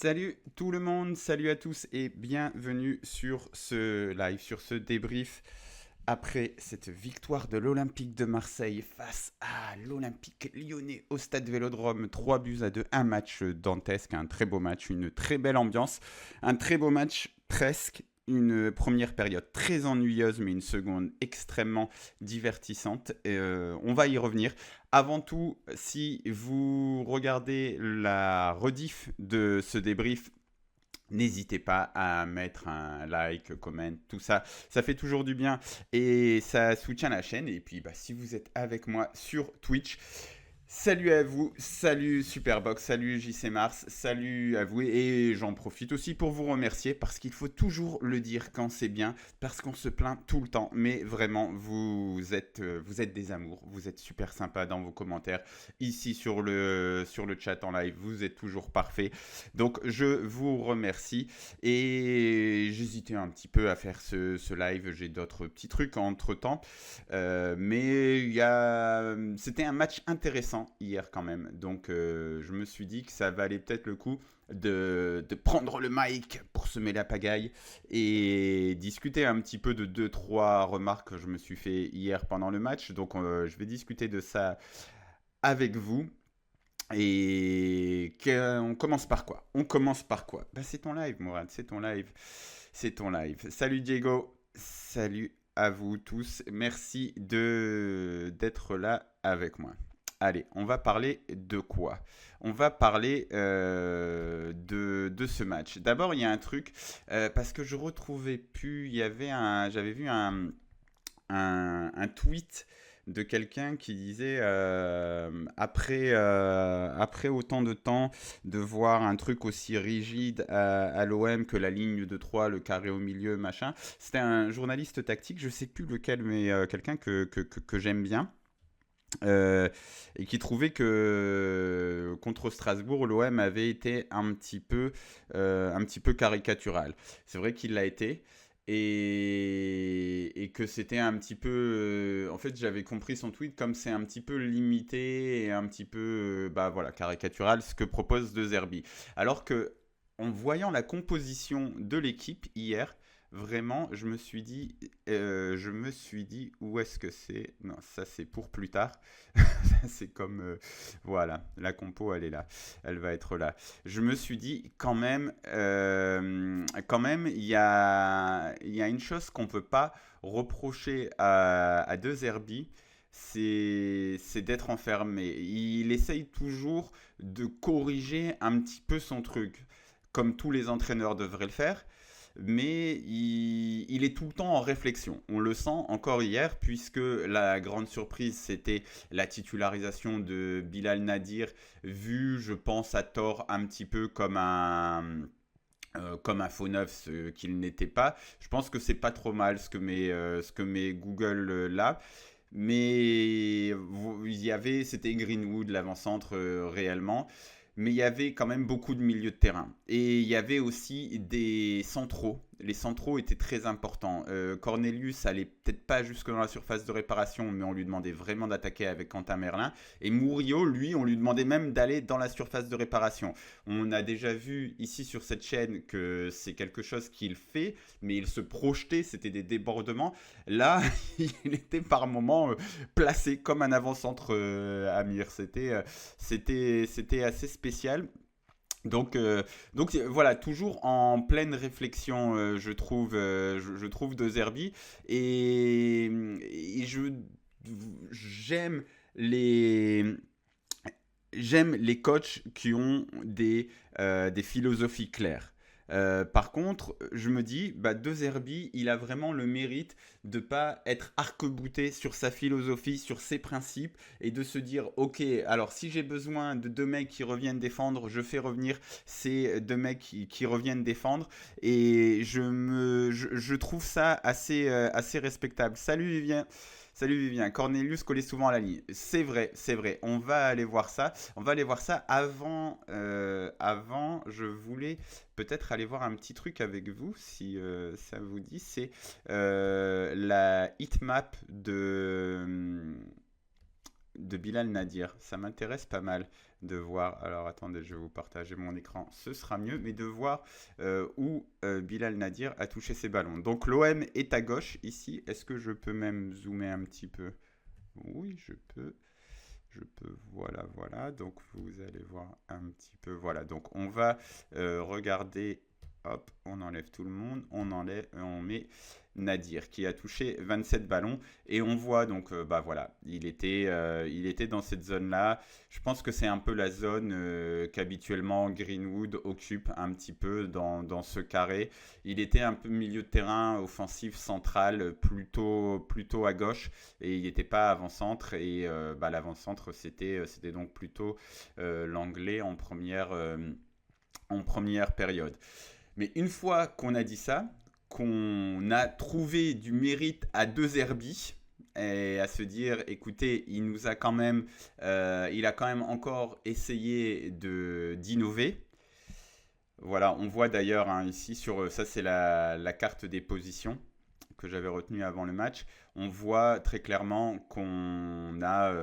Salut tout le monde, salut à tous et bienvenue sur ce live, sur ce débrief après cette victoire de l'Olympique de Marseille face à l'Olympique lyonnais au stade Vélodrome. 3 buts à 2, un match dantesque, un très beau match, une très belle ambiance, un très beau match presque. Une première période très ennuyeuse, mais une seconde extrêmement divertissante. On va y revenir. Avant tout, si vous regardez la rediff de ce débrief, n'hésitez pas à mettre un like, comment, tout ça. Ça fait toujours du bien et ça soutient la chaîne. Et puis, si vous êtes avec moi sur Twitch, salut à vous, salut Superbox, salut JC Mars, salut à vous et j'en profite aussi pour vous remercier parce qu'il faut toujours le dire quand c'est bien, parce qu'on se plaint tout le temps, mais vraiment vous êtes des amours, vous êtes super sympa dans vos commentaires, ici sur le chat en live, vous êtes toujours parfait, donc je vous remercie et j'hésitais un petit peu à faire ce live, j'ai d'autres petits trucs entre temps. Mais c'était un match intéressant hier quand même. Donc je me suis dit que ça valait peut-être le coup de prendre le mic pour semer la pagaille et discuter un petit peu de deux, trois remarques que je me suis fait hier pendant le match. Donc je vais discuter de ça avec vous. On commence par quoi? On commence par quoi? C'est ton live, Mourad, c'est ton live. C'est ton live. Salut Diego, salut à vous tous. Merci d'être là avec moi. Allez, on va parler de quoi? On va parler de ce match. D'abord, il y a un truc, parce que je retrouvais plus, j'avais vu un tweet de quelqu'un qui disait après autant de temps de voir un truc aussi rigide à l'OM que la ligne de 3, le carré au milieu, machin. C'était un journaliste tactique, je sais plus lequel, mais quelqu'un que j'aime bien. euh, et qui trouvait que contre Strasbourg, l'OM avait été un petit peu caricatural. C'est vrai qu'il l'a été. Et que c'était un petit peu... en fait, j'avais compris son tweet comme c'est un petit peu limité et un petit peu voilà, caricatural ce que propose De Zerbi. Alors que, en voyant la composition de l'équipe hier, vraiment, je me suis dit, où est-ce que c'est? Non, ça c'est pour plus tard. C'est comme, voilà, la compo, elle est là, elle va être là. Je me suis dit, quand même, il y a une chose qu'on ne peut pas reprocher à De Zerbi, c'est d'être enfermé. Il essaye toujours de corriger un petit peu son truc, comme tous les entraîneurs devraient le faire, mais il est tout le temps en réflexion. On le sent encore hier, puisque la grande surprise, c'était la titularisation de Bilal Nadir, vu, je pense, à tort, un petit peu comme un faux neuf, ce qu'il n'était pas. Je pense que c'est pas trop mal ce que met Google là. Mais c'était Greenwood, l'avant-centre réellement. Mais il y avait quand même beaucoup de milieux de terrain. Et il y avait aussi des centraux. Les centraux étaient très importants. Cornelius allait peut-être pas jusque dans la surface de réparation, mais on lui demandait vraiment d'attaquer avec Quentin Merlin. Et Murillo, lui, on lui demandait même d'aller dans la surface de réparation. On a déjà vu ici sur cette chaîne que c'est quelque chose qu'il fait, mais il se projetait, c'était des débordements. Là, il était par moments placé comme un avant-centre Amir. C'était assez spécial. Donc voilà, toujours en pleine réflexion, je trouve De Zerbi. Et j'aime les, j'aime les coachs qui ont des philosophies claires. Par contre, je me dis, De Zerbi, il a vraiment le mérite de ne pas être arc-bouté sur sa philosophie, sur ses principes, et de se dire, ok, alors si j'ai besoin de deux mecs qui reviennent défendre, je fais revenir ces deux mecs qui reviennent défendre, et je trouve ça assez respectable. Salut Vivien, Cornelius collait souvent à la ligne. C'est vrai, c'est vrai. On va aller voir ça. On va aller voir ça avant, je voulais peut-être aller voir un petit truc avec vous, si ça vous dit. C'est la heatmap de Bilal Nadir. Ça m'intéresse pas mal de voir. Alors attendez, je vais vous partager mon écran, ce sera mieux, mais de voir où Bilal Nadir a touché ses ballons. Donc l'OM est à gauche ici. Est-ce que je peux même zoomer un petit peu? Oui, je peux. Voilà, voilà. Donc vous allez voir un petit peu. Voilà, donc on va regarder. Hop, on enlève tout le monde. On met Nadir qui a touché 27 ballons. Et on voit donc, bah voilà, il était dans cette zone-là. Je pense que c'est un peu la zone qu'habituellement Greenwood occupe un petit peu dans ce carré. Il était un peu milieu de terrain, offensif, central, plutôt à gauche. Et il n'était pas avant-centre. Et bah, l'avant-centre, c'était donc plutôt l'anglais en première période. Mais une fois qu'on a dit ça, qu'on a trouvé du mérite à De Zerbi, et à se dire, écoutez, il a quand même encore essayé d'innover. Voilà, on voit d'ailleurs ici ça c'est la carte des positions que j'avais retenue avant le match. On voit très clairement qu'on a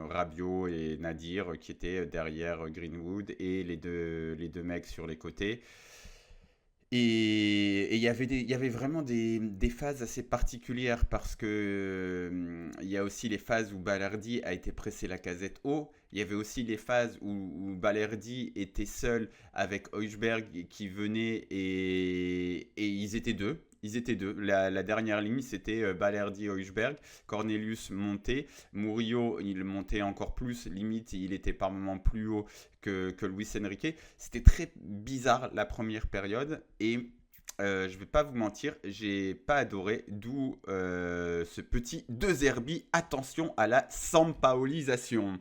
Rabiot et Nadir qui étaient derrière Greenwood et les deux mecs sur les côtés. Et il y avait vraiment des phases assez particulières parce que il y a aussi les phases où Balerdi a été pressé la casette haut. Il y avait aussi les phases où Balerdi était seul avec Højbjerg qui venait et ils étaient deux. Ils étaient deux. La dernière ligne, c'était Balerdi Højbjerg. Cornelius montait. Murillo, il montait encore plus. Limite, il était par moments plus haut que Luis Enrique. C'était très bizarre la première période. Et je ne vais pas vous mentir, j'ai pas adoré. D'où ce petit De Zerbi. Attention à la sampaolisation.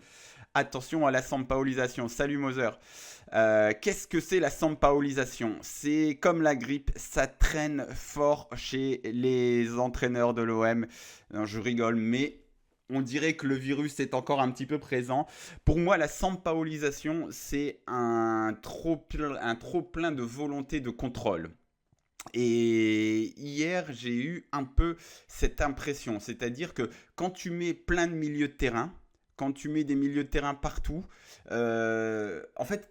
Attention à la sampaolisation. Salut Moser. Qu'est-ce que c'est la sampaolisation? C'est comme la grippe, ça traîne fort chez les entraîneurs de l'OM. Non, je rigole, mais on dirait que le virus est encore un petit peu présent. Pour moi, la sampaolisation, c'est un trop plein de volonté de contrôle. Et hier, j'ai eu un peu cette impression. C'est-à-dire que quand tu mets plein de milieux de terrain, quand tu mets des milieux de terrain partout, en fait,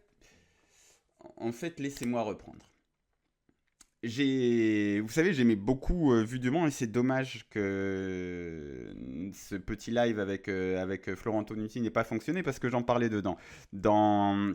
laissez-moi reprendre. Vous savez, j'aimais beaucoup Vue du Mans et c'est dommage que ce petit live avec Florent Tonuti n'ait pas fonctionné parce que j'en parlais dedans. Dans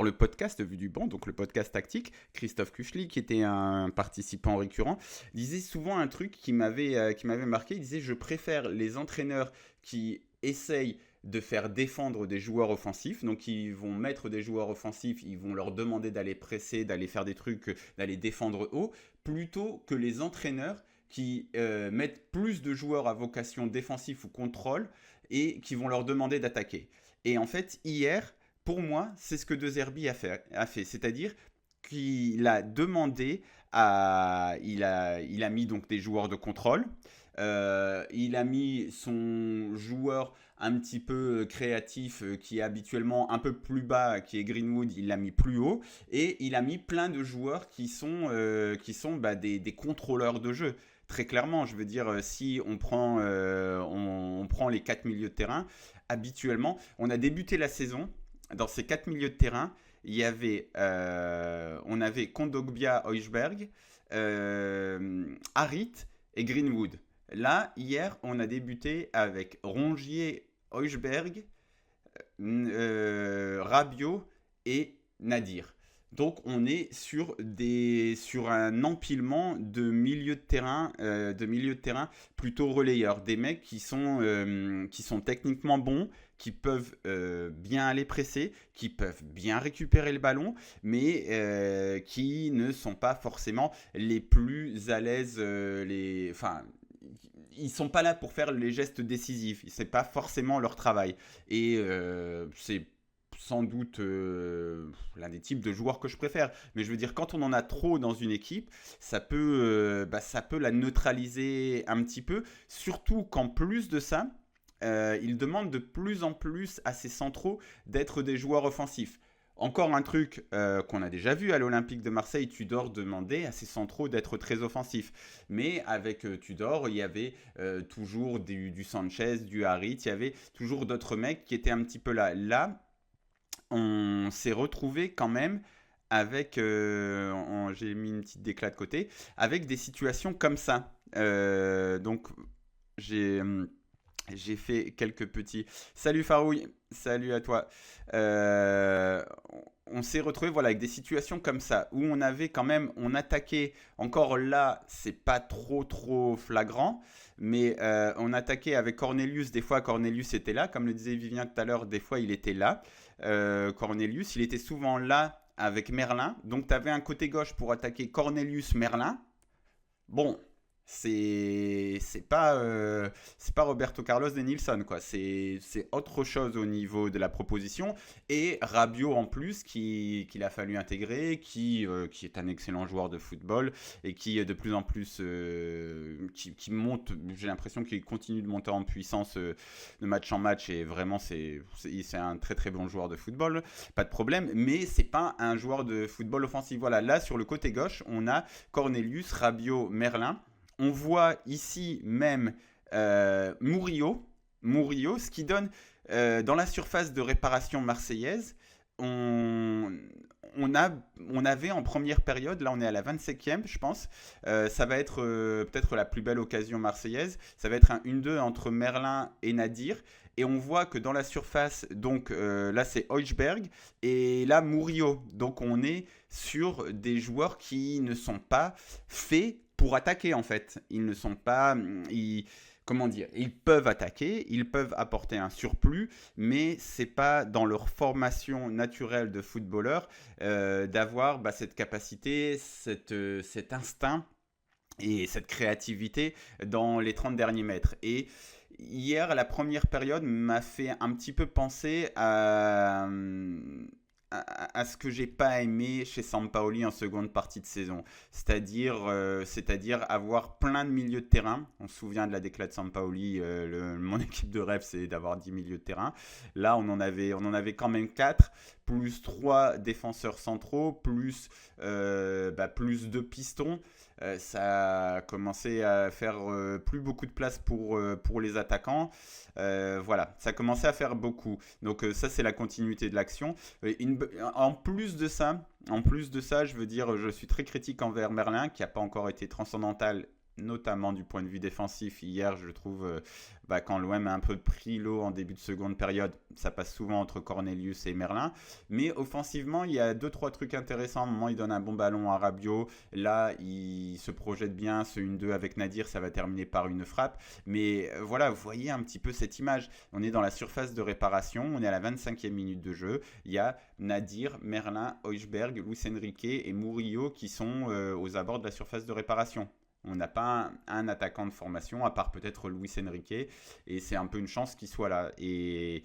le podcast Vue du Banc, donc le podcast tactique, Christophe Kuchli, qui était un participant récurrent, disait souvent un truc qui m'avait marqué. Il disait: je préfère les entraîneurs qui essayent de faire défendre des joueurs offensifs. Donc ils vont mettre des joueurs offensifs, ils vont leur demander d'aller presser, d'aller faire des trucs, d'aller défendre haut, plutôt que les entraîneurs qui mettent plus de joueurs à vocation défensif ou contrôle et qui vont leur demander d'attaquer. Et en fait, hier, pour moi, c'est ce que De Zerbi a fait. C'est-à-dire qu'il a demandé il a mis donc des joueurs de contrôle. Il a mis son joueur un petit peu créatif qui est habituellement un peu plus bas, qui est Greenwood, il l'a mis plus haut. Et il a mis plein de joueurs qui sont des contrôleurs de jeu. Très clairement, je veux dire, si on prend les 4 milieux de terrain, habituellement, on a débuté la saison. Dans ces 4 milieux de terrain, on avait Kondogbia, Højbjerg, Harit et Greenwood. Là, hier, on a débuté avec Rongier, Højbjerg, Rabiot et Nadir. Donc, on est sur un empilement de milieux de terrain plutôt relayeurs. Des mecs qui sont techniquement bons, qui peuvent bien aller presser, qui peuvent bien récupérer le ballon, mais qui ne sont pas forcément les plus à l'aise. Ils sont pas là pour faire les gestes décisifs. C'est pas forcément leur travail. Et c'est sans doute l'un des types de joueurs que je préfère. Mais je veux dire, quand on en a trop dans une équipe, ça peut la neutraliser un petit peu. Surtout qu'en plus de ça, il demande de plus en plus à ses centraux d'être des joueurs offensifs. Encore un truc qu'on a déjà vu à l'Olympique de Marseille, Tudor demandait à ses centraux d'être très offensifs. Mais avec Tudor, il y avait toujours du Sanchez, du Harit, il y avait toujours d'autres mecs qui étaient un petit peu là. Là, on s'est retrouvé quand même avec, j'ai mis une petite déclat de côté, avec des situations comme ça. Donc j'ai j'ai fait quelques petits. Salut Farouille, salut à toi. Euh, on s'est retrouvé voilà avec des situations comme ça où on avait quand même, on attaquait. Encore là, c'est pas trop flagrant, mais on attaquait avec Cornelius. Des fois, Cornelius était là, comme le disait Vivien tout à l'heure. Des fois, il était là. Cornelius, il était souvent là avec Merlin. Donc, tu avais un côté gauche pour attaquer Cornelius Merlin. Bon, c'est pas Roberto Carlos de Nilsson quoi. C'est autre chose au niveau de la proposition et Rabiot en plus qu'il a fallu intégrer, qui est un excellent joueur de football et qui est de plus en plus qui monte. J'ai l'impression qu'il continue de monter en puissance de match en match et vraiment c'est un très bon joueur de football, pas de problème. Mais c'est pas un joueur de football offensif. Voilà, là sur le côté gauche, on a Cornelius, Rabiot, Merlin. On voit ici même Murillo, ce qui donne dans la surface de réparation marseillaise, on, on avait en première période, là on est à la 25e je pense, ça va être peut-être la plus belle occasion marseillaise, ça va être un 1-2 entre Merlin et Nadir, et on voit que dans la surface, donc là c'est Hojberg, et là Murillo, donc on est sur des joueurs qui ne sont pas faits pour attaquer en fait. Ils ne sont pas, comment dire, ils peuvent attaquer, ils peuvent apporter un surplus, mais c'est pas dans leur formation naturelle de footballeur d'avoir cette capacité, cet instinct et cette créativité dans les 30 derniers mètres. Et hier, la première période m'a fait un petit peu penser à ce que j'ai pas aimé chez Sampaoli en seconde partie de saison, c'est-à-dire avoir plein de milieux de terrain. On se souvient de la déclat de Sampaoli, mon équipe de rêve c'est d'avoir 10 milieux de terrain. Là on en avait quand même 4, plus 3 défenseurs centraux, plus 2 pistons. Ça a commencé à faire plus beaucoup de place pour les attaquants. Voilà, ça a commencé à faire beaucoup. Donc ça c'est la continuité de l'action. En plus de ça, je veux dire, je suis très critique envers Merlin qui n'a pas encore été transcendantal, notamment du point de vue défensif. Hier, je trouve, quand l'OM a un peu pris l'eau en début de seconde période, ça passe souvent entre Cornelius et Merlin. Mais offensivement, il y a 2-3 trucs intéressants. À un moment, il donne un bon ballon à Rabiot. Là, il se projette bien. Ce 1-2 avec Nadir, ça va terminer par une frappe. Mais voilà, vous voyez un petit peu cette image. On est dans la surface de réparation. On est à la 25e minute de jeu. Il y a Nadir, Merlin, Hojberg, Luis Enrique et Murillo qui sont aux abords de la surface de réparation. On n'a pas un attaquant de formation, à part peut-être Luis Enrique, et c'est un peu une chance qu'il soit là. Et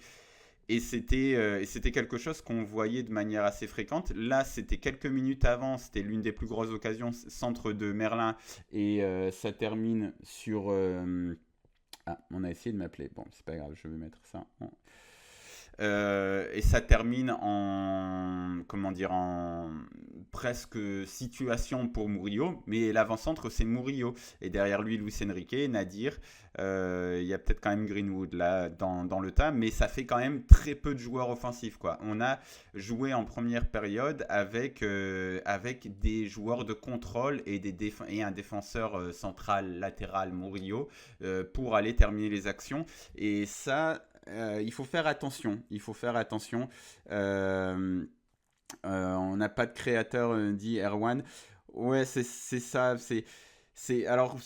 c'était quelque chose qu'on voyait de manière assez fréquente. Là, c'était quelques minutes avant, c'était l'une des plus grosses occasions, centre de Merlin, et ça termine sur... Ah, on a essayé de m'appeler. Bon, c'est pas grave, je vais mettre ça en... et ça termine en presque situation pour Murillo, mais l'avant-centre c'est Murillo et derrière lui Luis Enrique, Nadir, il y a peut-être quand même Greenwood là dans le tas, mais ça fait quand même très peu de joueurs offensifs quoi. On a joué en première période avec des joueurs de contrôle et un défenseur central latéral Murillo pour aller terminer les actions, et ça il faut faire attention. On n'a pas de créateur, dit Erwan. Ouais, c'est ça. Alors,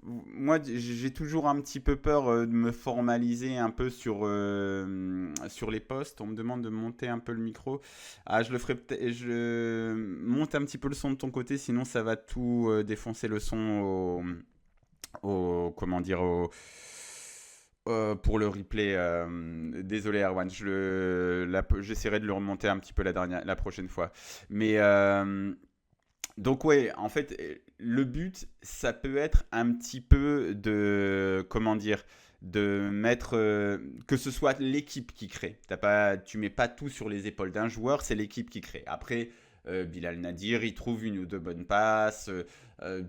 moi, j'ai toujours un petit peu peur de me formaliser un peu sur les postes. On me demande de monter un peu le micro. Ah, je le ferai peut-être. Je monte un petit peu le son de ton côté, sinon ça va tout défoncer le son pour le replay. Désolé Erwan, j'essaierai de le remonter un petit peu la prochaine fois. Mais donc ouais, en fait, le but, ça peut être un petit peu de, de mettre que ce soit l'équipe qui crée. Tu mets pas tout sur les épaules d'un joueur, c'est l'équipe qui crée. Après, Bilal Nadir, il trouve une ou deux bonnes passes.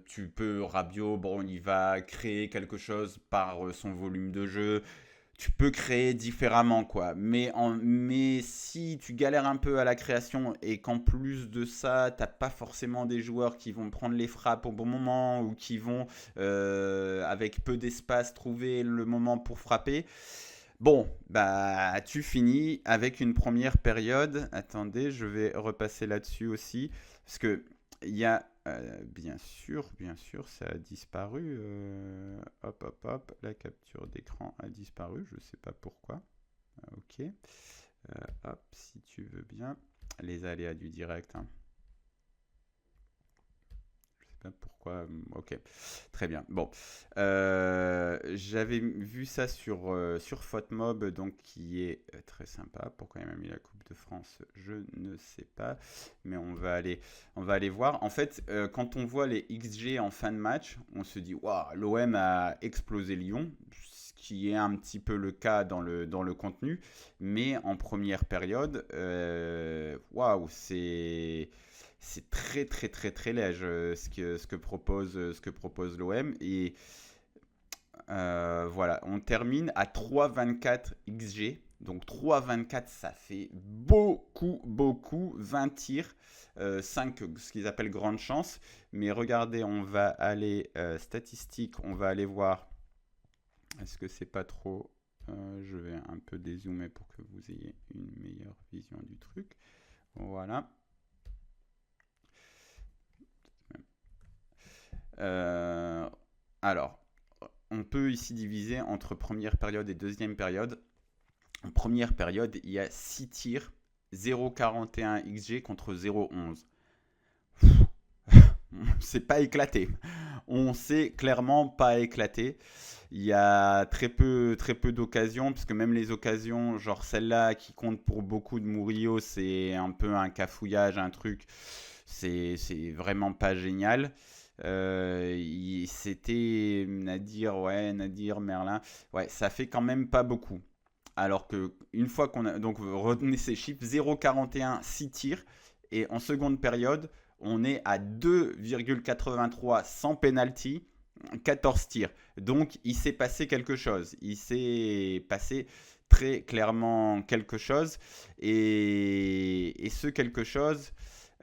Tu peux, Rabiot, bon, il va créer quelque chose par son volume de jeu. Tu peux créer différemment, quoi. Mais si tu galères un peu à la création et qu'en plus de ça, t'as pas forcément des joueurs qui vont prendre les frappes au bon moment ou qui vont, avec peu d'espace, trouver le moment pour frapper, bon, bah, tu finis avec une première période. Attendez, je vais repasser là-dessus aussi. Parce que il y a, bien sûr, ça a disparu. Hop, hop, hop, la capture d'écran a disparu. Je ne sais pas pourquoi. Ok. Hop, si tu veux bien. Les aléas du direct, hein. Pourquoi. Ok, très bien. Bon, j'avais vu ça sur FotMob, donc qui est très sympa. Pourquoi il m'a mis la Coupe de France, je ne sais pas, mais on va aller voir. En fait, quand on voit les XG en fin de match, on se dit waouh, l'OM a explosé Lyon, ce qui est un petit peu le cas dans le contenu, mais en première période, waouh, c'est très très très très léger ce que propose l'OM et voilà, on termine à 3,24 XG, donc 3,24 ça fait beaucoup, 20 tirs, 5 ce qu'ils appellent grande chance, mais regardez, on va aller statistiques, on va aller voir, est-ce que c'est pas trop, je vais un peu dézoomer pour que vous ayez une meilleure vision du truc, voilà. Alors, on peut ici diviser entre première période et deuxième période. En première période, il y a 6 tirs, 0,41 XG contre 0,11. C'est pas éclaté. On s'est clairement pas éclaté. Il y a très peu d'occasions, puisque même les occasions, genre celle-là qui compte pour beaucoup de Murillo, c'est un peu un cafouillage, un truc. C'est vraiment pas génial. C'était Nadir, Merlin. Ouais, ça fait quand même pas beaucoup. Alors que une fois qu'on a. Donc, retenez ces chiffres 0,41, 6 tirs. Et en seconde période, on est à 2,83 sans penalty, 14 tirs. Donc, il s'est passé quelque chose. Il s'est passé très clairement quelque chose. Et ce quelque chose.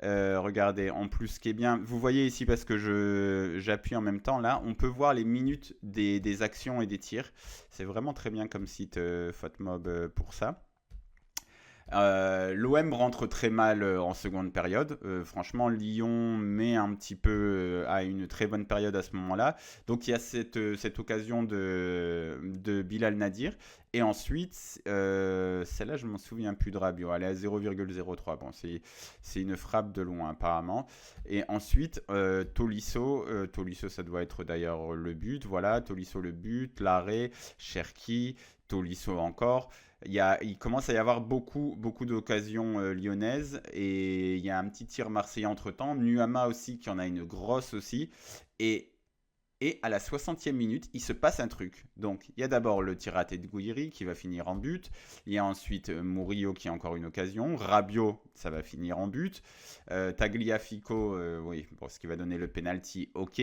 Regardez, en plus, ce qui est bien, vous voyez ici parce que j'appuie en même temps, là, on peut voir les minutes des actions et des tirs. C'est vraiment très bien comme site FotMob pour ça. L'OM rentre très mal en seconde période. Franchement, Lyon met un petit peu à une très bonne période à ce moment-là. Donc il y a cette occasion de Bilal Nadir. Et ensuite, celle-là, je ne m'en souviens plus de Rabiot. Elle est à 0,03. Bon, c'est une frappe de loin, apparemment. Et ensuite, Tolisso, ça doit être d'ailleurs le but. Voilà, Tolisso le but, l'arrêt, Cherki, Tolisso encore. Il commence à y avoir beaucoup d'occasions lyonnaises et il y a un petit tir marseillais entre-temps. Nuama aussi qui en a une grosse aussi. Et à la 60e minute, il se passe un truc. Donc, il y a d'abord le tir raté de Gouiri qui va finir en but. Il y a ensuite Murillo qui a encore une occasion. Rabiot, ça va finir en but. Tagliafico, oui, bon, ce qui va donner le penalty, ok.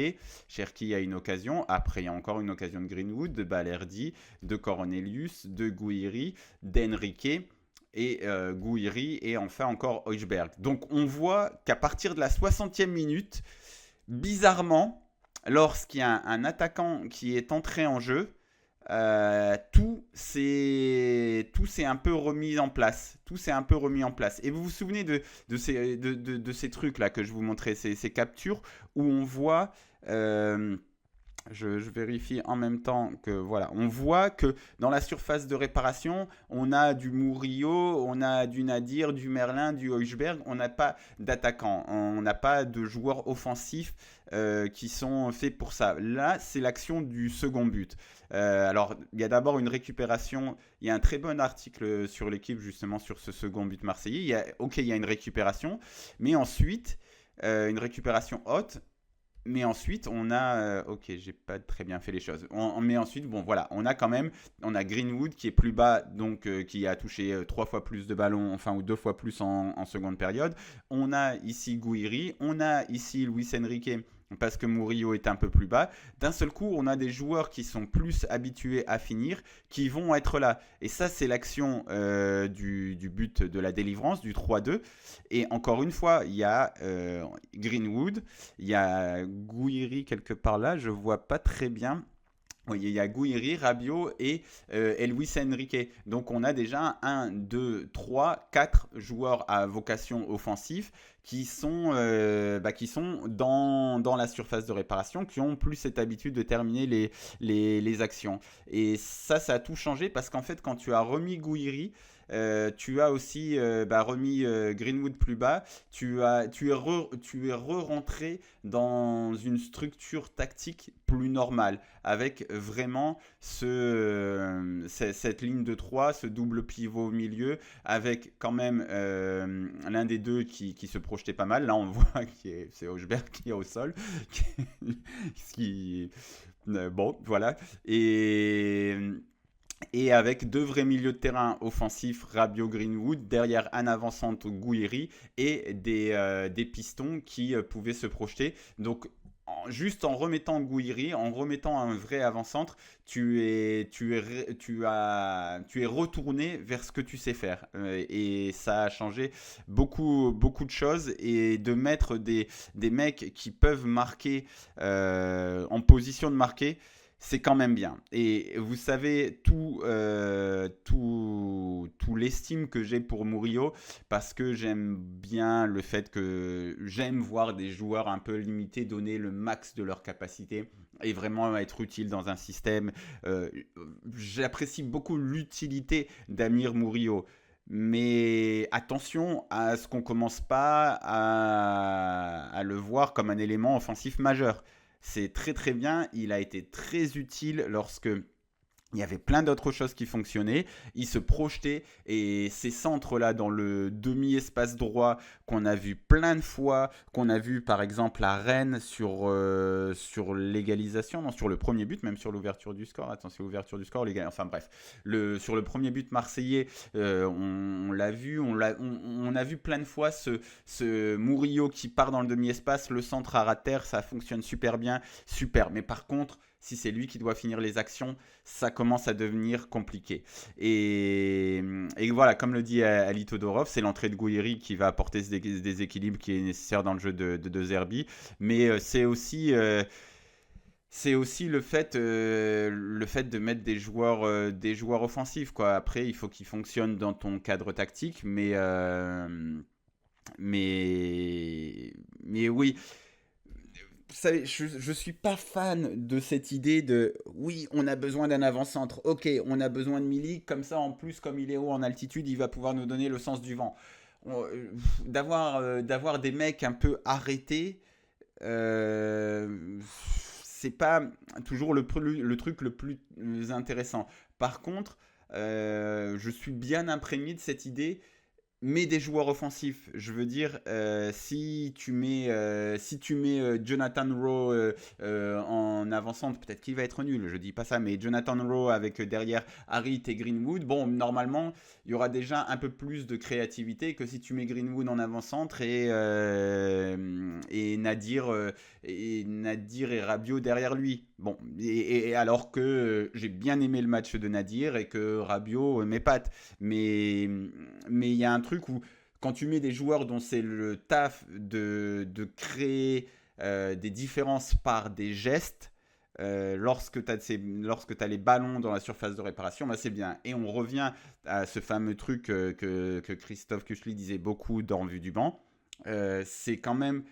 Cherki a une occasion. Après, il y a encore une occasion de Greenwood, de Balerdi, de Cornelius, de Gouiri, d'Enrique. Et Gouiri et enfin encore Højbjerg. Donc, on voit qu'à partir de la 60e minute, bizarrement, lorsqu'il y a un attaquant qui est entré en jeu, tout s'est un peu remis en place. Et vous vous souvenez de ces trucs-là que je vous montrais, ces captures où on voit... je vérifie en même temps que voilà, on voit que dans la surface de réparation, on a du Murillo, on a du Nadir, du Merlin, du Højbjerg, on n'a pas d'attaquant, on n'a pas de joueurs offensifs qui sont faits pour ça. Là, c'est l'action du second but. Alors, il y a d'abord une récupération. Il y a un très bon article sur l'équipe justement sur ce second but marseillais. Il y a une récupération, mais ensuite une récupération haute. mais ensuite, on a. Ok, j'ai pas très bien fait les choses. Mais ensuite, bon, voilà, on a quand même. On a Greenwood qui est plus bas, donc qui a touché 3 fois plus de ballons, enfin, ou 2 fois plus en seconde période. On a ici Gouiri. On a ici Luis Enrique parce que Murillo est un peu plus bas. D'un seul coup, on a des joueurs qui sont plus habitués à finir, qui vont être là. Et ça, c'est l'action du but de la délivrance, du 3-2. Et encore une fois, il y a Greenwood, il y a Gouiri quelque part là, je vois pas très bien. Oui, il y a Gouiri, Rabiot et Luis Enrique. Donc on a déjà 1, 2, 3, 4 joueurs à vocation offensive qui sont dans la surface de réparation, qui ont plus cette habitude de terminer les actions. Et ça a tout changé parce qu'en fait, quand tu as remis Gouiri, tu as aussi remis Greenwood plus bas. Tu es re-rentré dans une structure tactique plus normale, avec vraiment cette ligne de 3, ce double pivot au milieu, avec quand même l'un des deux qui se projetait pas mal. Là, on voit que c'est Hochberg qui est au sol. Bon, voilà. Et avec 2 vrais milieux de terrain offensifs, Rabiot, Greenwood, derrière un avant-centre Gouiri et des pistons qui pouvaient se projeter. Donc juste en remettant Gouiri, en remettant un vrai avant-centre, tu es retourné vers ce que tu sais faire. Et ça a changé beaucoup, beaucoup de choses. Et de mettre des mecs qui peuvent marquer en position de marquer, c'est quand même bien. Et vous savez tout l'estime que j'ai pour Murillo, parce que j'aime bien le fait que j'aime voir des joueurs un peu limités donner le max de leur capacité et vraiment être utile dans un système. J'apprécie beaucoup l'utilité d'Amir Murillo. Mais attention à ce qu'on commence pas à le voir comme un élément offensif majeur. C'est très très bien, il a été très utile lorsque il y avait plein d'autres choses qui fonctionnaient. Il se projetait et ces centres-là dans le demi-espace droit qu'on a vu plein de fois, qu'on a vu par exemple à Rennes sur l'égalisation, non, sur le premier but, même sur l'ouverture du score. Attends, c'est l'ouverture du score, enfin bref. Sur le premier but marseillais, on l'a vu, on a vu plein de fois ce Murillo qui part dans le demi-espace, le centre à terre, ça fonctionne super bien, super. Mais par contre, si c'est lui qui doit finir les actions, ça commence à devenir compliqué. Et voilà, comme le dit Ali Todorov, c'est l'entrée de Gouiri qui va apporter ce déséquilibre qui est nécessaire dans le jeu de Zerbi. Mais c'est aussi le fait de mettre des joueurs offensifs, quoi. Après, il faut qu'ils fonctionnent dans ton cadre tactique, mais oui. Vous savez, je suis pas fan de cette idée de oui, on a besoin d'un avant-centre. Ok, on a besoin de Milik, comme ça en plus, comme il est haut en altitude, il va pouvoir nous donner le sens du vent. D'avoir des mecs un peu arrêtés, c'est pas toujours le truc le plus intéressant. Par contre, je suis bien imprégné de cette idée, mais des joueurs offensifs. Je veux dire, si tu mets Jonathan Rowe en avant-centre, peut-être qu'il va être nul, je dis pas ça, mais Jonathan Rowe avec derrière Harit et Greenwood, bon, normalement, il y aura déjà un peu plus de créativité que si tu mets Greenwood en avant-centre et Nadir et Rabiot derrière lui. Bon, et alors que j'ai bien aimé le match de Nadir et que Rabiot m'épate. Mais il y a un truc où, quand tu mets des joueurs dont c'est le taf de créer des différences par des gestes, lorsque tu as les ballons dans la surface de réparation, bah c'est bien. Et on revient à ce fameux truc que Christophe Kuchli disait beaucoup dans Vue du banc. C'est quand même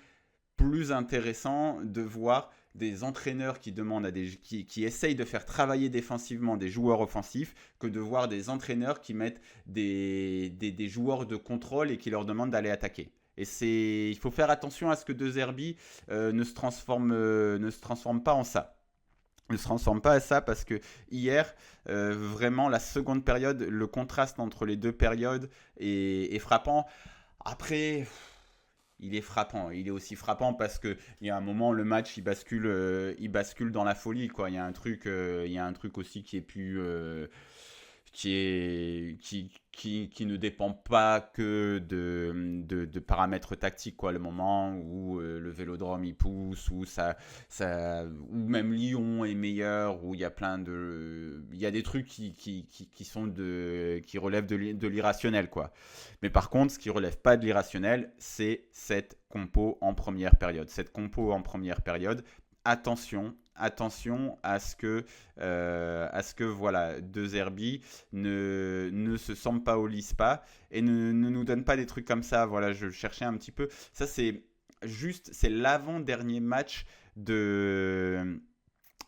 plus intéressant de voir des entraîneurs qui essayent de faire travailler défensivement des joueurs offensifs que de voir des entraîneurs qui mettent des joueurs de contrôle et qui leur demandent d'aller attaquer. Et il faut faire attention à ce que De Zerbi ne se transforme pas en ça. Ne se transforme pas à ça, parce que hier, vraiment, la seconde période, le contraste entre les deux périodes est frappant. Après, il est frappant. Il est aussi frappant parce que il y a un moment, le match, il bascule dans la folie, quoi. Il y a un truc aussi qui ne dépend pas que de paramètres tactiques, quoi. Le moment où le Vélodrome il pousse, ou même Lyon est meilleur, où il y a des trucs qui relèvent de l'irrationnel, quoi. Mais par contre, ce qui relève pas de l'irrationnel, c'est cette compo en première période. Cette compo en première période, attention à ce que voilà, De Zerbi ne se Sampaolise pas et ne nous donne pas des trucs comme ça. Voilà, je cherchais un petit peu. Ça, c'est l'avant-dernier match de,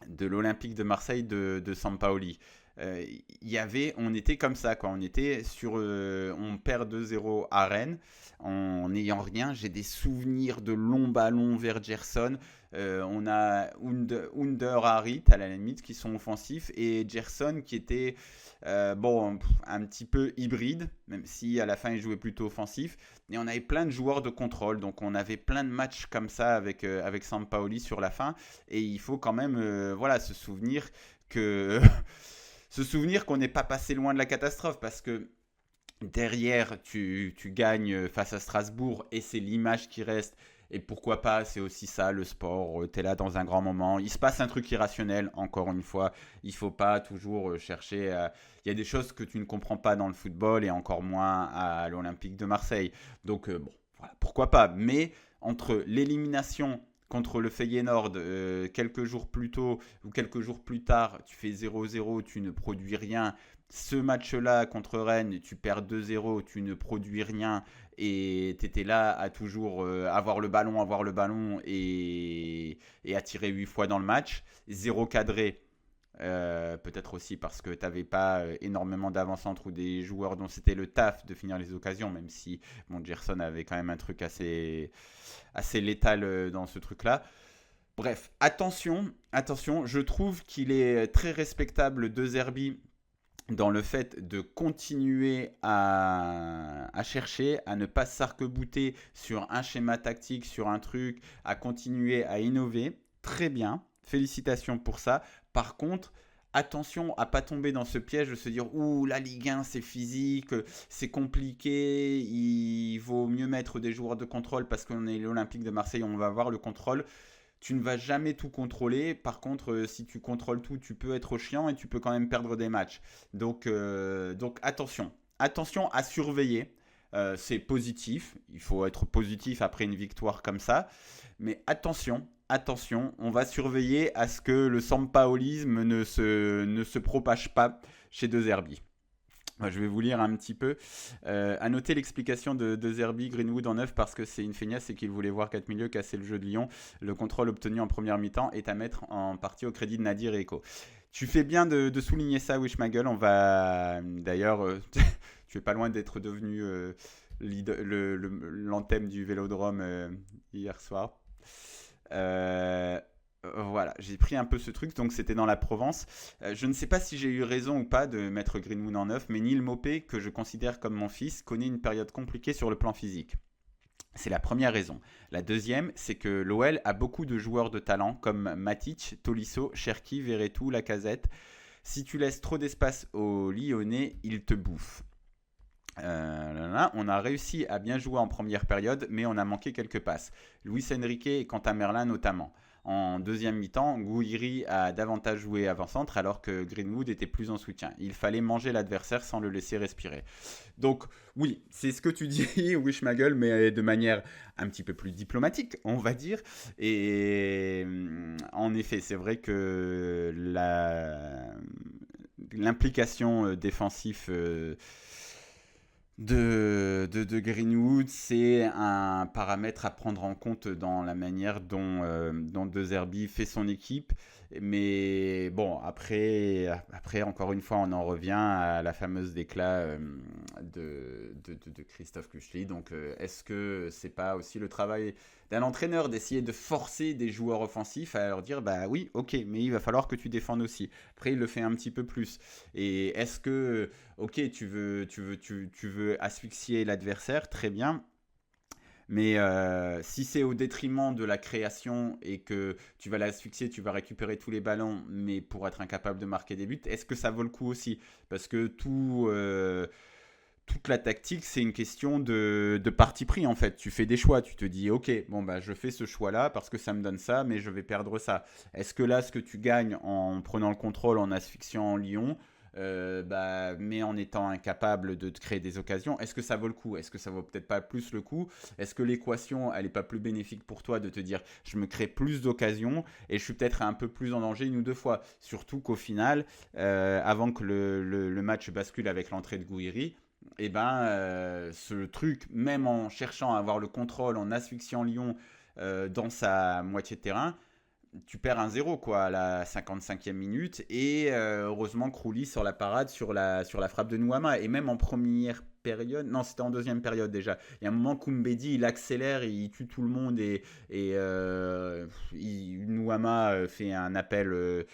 de l'Olympique de Marseille de Sampaoli. On était comme ça, quoi. On perd 2-0 à Rennes en n'ayant rien. J'ai des souvenirs de longs ballons vers Gerson. On a Under Harit à la limite qui sont offensifs et Gerson qui était un petit peu hybride, même si à la fin il jouait plutôt offensif. Et on avait plein de joueurs de contrôle, donc on avait plein de matchs comme ça avec Sampaoli sur la fin. Et il faut quand même se souvenir que se souvenir qu'on n'est pas passé loin de la catastrophe parce que derrière, tu gagnes face à Strasbourg et c'est l'image qui reste. Et pourquoi pas, c'est aussi ça le sport. Tu es là dans un grand moment. Il se passe un truc irrationnel, encore une fois. Il ne faut pas toujours chercher. Il y a des choses que tu ne comprends pas dans le football et encore moins à l'Olympique de Marseille. Donc, voilà, pourquoi pas. Mais entre l'élimination contre le Feyenoord quelques jours plus tôt ou quelques jours plus tard, tu fais 0-0, tu ne produis rien. Ce match-là contre Rennes, tu perds 2-0, tu ne produis rien et tu étais là à toujours avoir le ballon et à tirer 8 fois dans le match. Zéro cadré, peut-être aussi parce que tu n'avais pas énormément d'avant-centre ou des joueurs dont c'était le taf de finir les occasions, même si Gerson avait quand même un truc assez létal dans ce truc-là. Bref, attention, je trouve qu'il est très respectable De Zerbi dans le fait de continuer à chercher, à ne pas s'arc-bouter sur un schéma tactique, sur un truc, à continuer à innover. Très bien, félicitations pour ça. Par contre, attention à pas tomber dans ce piège de se dire ouh, la Ligue 1 c'est physique, c'est compliqué, il vaut mieux mettre des joueurs de contrôle parce qu'on est l'Olympique de Marseille, on va avoir le contrôle. Tu ne vas jamais tout contrôler. Par contre, si tu contrôles tout, tu peux être chiant et tu peux quand même perdre des matchs. Donc attention. Attention à surveiller. C'est positif. Il faut être positif après une victoire comme ça. Mais attention, on va surveiller à ce que le sampaolisme ne se propage pas chez De Zerbi. Je vais vous lire un petit peu. À noter l'explication de Zerbi, Greenwood en 9 parce que c'est une feignasse et qu'il voulait voir 4 milieux casser le jeu de Lyon. Le contrôle obtenu en première mi-temps est à mettre en partie au crédit de Nadir et Eko. Tu fais bien de souligner ça, Wish ma gueule. On va d'ailleurs, tu es pas loin d'être devenu l'anthème du Vélodrome hier soir. Voilà, j'ai pris un peu ce truc, donc c'était dans la Provence. Je ne sais pas si j'ai eu raison ou pas de mettre Greenwood en 9, mais Neil Maupay, que je considère comme mon fils, connaît une période compliquée sur le plan physique. C'est la première raison. La deuxième, c'est que l'OL a beaucoup de joueurs de talent comme Matic, Tolisso, Cherki, Verretou, Lacazette. Si tu laisses trop d'espace aux Lyonnais, ils te bouffent. On a réussi à bien jouer en première période, mais on a manqué quelques passes. Luis Enrique et Quentin Merlin notamment. En deuxième mi-temps, Gouiri a davantage joué avant-centre alors que Greenwood était plus en soutien. Il fallait manger l'adversaire sans le laisser respirer. Donc oui, c'est ce que tu dis, Wish ma gueule, mais de manière un petit peu plus diplomatique, on va dire. Et en effet, c'est vrai que l'implication défensive de Greenwood, c'est un paramètre à prendre en compte dans la manière dont De Zerbi fait son équipe. Mais bon, après, encore une fois, on en revient à la fameuse déclat de Christophe Kuchli. Donc, est-ce que c'est pas aussi le travail d'un entraîneur d'essayer de forcer des joueurs offensifs à leur dire bah oui, ok, mais il va falloir que tu défendes aussi. Après, il le fait un petit peu plus. Et est-ce que ok, tu veux asphyxier l'adversaire, très bien. Mais si c'est au détriment de la création et que tu vas l'asphyxier, tu vas récupérer tous les ballons, mais pour être incapable de marquer des buts, est-ce que ça vaut le coup aussi? Parce que toute la tactique, c'est une question de parti pris en fait. Tu fais des choix, tu te dis ok, bon bah je fais ce choix-là parce que ça me donne ça, mais je vais perdre ça. Est-ce que là, ce que tu gagnes en prenant le contrôle, en asphyxiant Lyon, mais en étant incapable de te créer des occasions, est-ce que ça vaut le coup? Est-ce que ça vaut peut-être pas plus le coup? Est-ce que l'équation, elle est pas plus bénéfique pour toi de te dire je me crée plus d'occasions et je suis peut-être un peu plus en danger une ou deux fois? Surtout qu'au final, avant que le match bascule avec l'entrée de Gouiri, et ce truc, même en cherchant à avoir le contrôle, en asphyxiant Lyon dans sa moitié de terrain, tu perds un zéro quoi, à la 55e minute. Et heureusement, Krully sort la parade sur la frappe de Nouama. Et même en première période, non, c'était en deuxième période déjà. Il y a un moment, Koumbedi, il accélère, il tue tout le monde. Nouama fait un appel.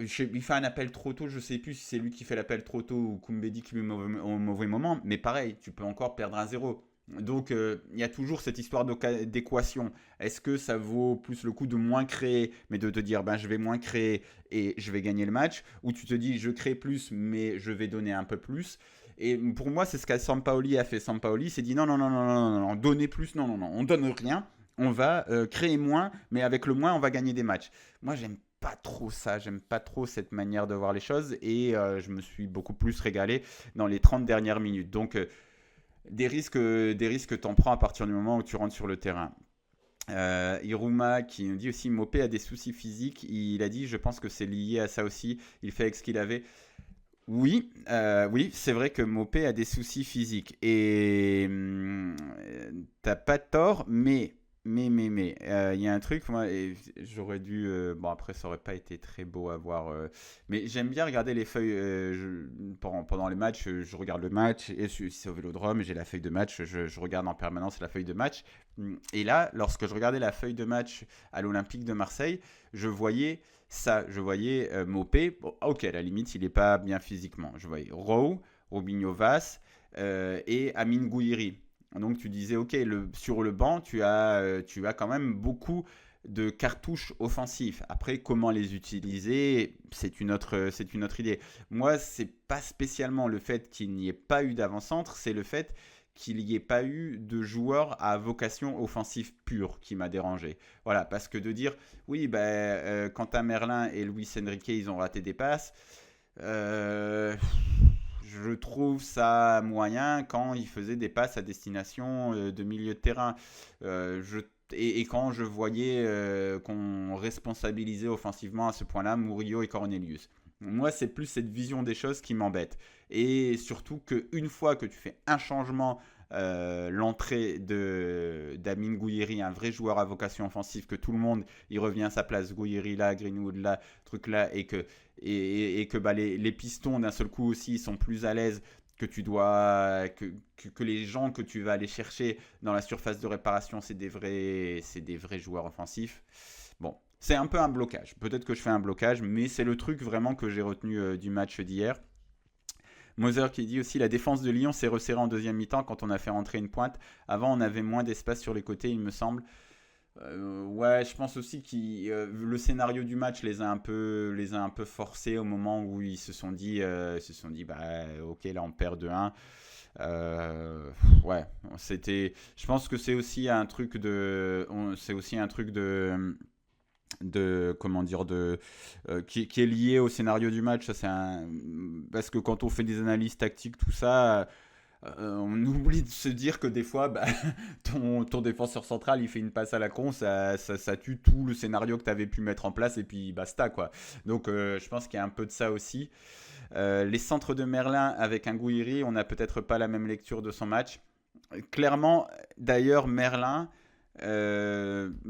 Il fait un appel trop tôt, je sais plus si c'est lui qui fait l'appel trop tôt ou Koumbedi qui lui met au mauvais moment, mais pareil, tu peux encore perdre un zéro. Donc il y a toujours cette histoire d'équation. Est-ce que ça vaut plus le coup de moins créer, mais de te dire ben, je vais moins créer et je vais gagner le match, ou tu te dis je crée plus mais je vais donner un peu plus. Et pour moi c'est ce qu'a Sampaoli a fait. Sampaoli s'est dit non, non, non, non, non, non, non, donner plus, non, non, non, on donne rien, on va créer moins, mais avec le moins on va gagner des matchs. Moi j'aime pas trop ça, j'aime pas trop cette manière de voir les choses et je me suis beaucoup plus régalé dans les 30 dernières minutes. Donc des risques t'en prends à partir du moment où tu rentres sur le terrain. Iruma qui nous dit aussi Mopé a des soucis physiques, il a dit je pense que c'est lié à ça aussi, il fait avec ce qu'il avait. Oui, oui, c'est vrai que Mopé a des soucis physiques et t'as pas tort, mais, il y a un truc, moi, et j'aurais dû. Bon, après, ça aurait pas été très beau à voir. Mais j'aime bien regarder les feuilles. Pendant les matchs, je regarde le match. Et si c'est au vélodrome, j'ai la feuille de match. Je regarde en permanence la feuille de match. Et là, lorsque je regardais la feuille de match à l'Olympique de Marseille, je voyais ça. Je voyais Mopé. Bon, ok, à la limite, il n'est pas bien physiquement. Je voyais Rowe, Robinho Vaz et Amine Gouiri. Donc tu disais, ok, sur le banc, tu as quand même beaucoup de cartouches offensives. Après, comment les utiliser, c'est une autre idée. Moi, c'est pas spécialement le fait qu'il n'y ait pas eu d'avant-centre, c'est le fait qu'il n'y ait pas eu de joueurs à vocation offensive pure qui m'a dérangé. Voilà, parce que de dire, oui, Quentin Merlin et Luis Enrique, ils ont raté des passes, je trouve ça moyen quand il faisait des passes à destination de milieu de terrain. Et quand je voyais qu'on responsabilisait offensivement à ce point-là Murillo et Cornelius. Moi, c'est plus cette vision des choses qui m'embête. Et surtout qu'une fois que tu fais un changement, l'entrée d'Amine Gouiri, un vrai joueur à vocation offensive, que tout le monde il revient à sa place, Gouiri là, Greenwood là, truc là, et que les pistons d'un seul coup aussi sont plus à l'aise, que les gens que tu vas aller chercher dans la surface de réparation, c'est des vrais joueurs offensifs. Bon, c'est un peu un blocage. Peut-être que je fais un blocage, mais c'est le truc vraiment que j'ai retenu du match d'hier. Moser qui dit aussi la défense de Lyon s'est resserrée en deuxième mi-temps quand on a fait rentrer une pointe. Avant, on avait moins d'espace sur les côtés, il me semble. Ouais, je pense aussi que le scénario du match les a un peu forcés au moment où ils se sont dit bah ok là on perd 2-1. Ouais, je pense que c'est aussi un truc de comment dire qui est lié au scénario du match. Ça, parce que quand on fait des analyses tactiques tout ça, on oublie de se dire que des fois ton défenseur central il fait une passe à la con, ça tue tout le scénario que tu avais pu mettre en place et puis basta quoi. Donc je pense qu'il y a un peu de ça aussi. Les centres de Merlin avec un Gouiri, on n'a peut-être pas la même lecture de son match. Clairement, d'ailleurs, Merlin,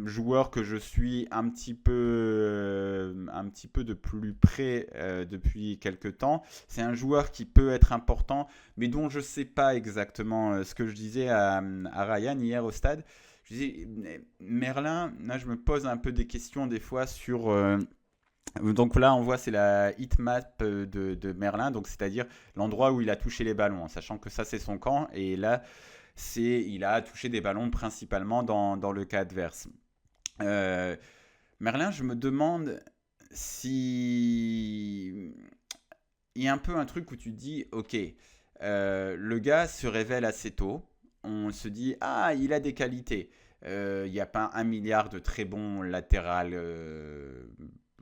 joueur que je suis un petit peu de plus près depuis quelques temps, c'est un joueur qui peut être important, mais dont je ne sais pas exactement ce que je disais à Ryan hier au stade. Je disais, Merlin, là je me pose un peu des questions des fois sur... donc là, on voit, c'est la heatmap de Merlin, donc c'est-à-dire l'endroit où il a touché les ballons, en sachant que ça, c'est son camp. Et là, il a touché des ballons principalement dans le cas adverse. Euh, Merlin, je me demande si il y a un peu un truc où tu te dis, ok, le gars se révèle assez tôt. On se dit, ah, il a des qualités. Il n'y a pas un milliard de très bons latérales.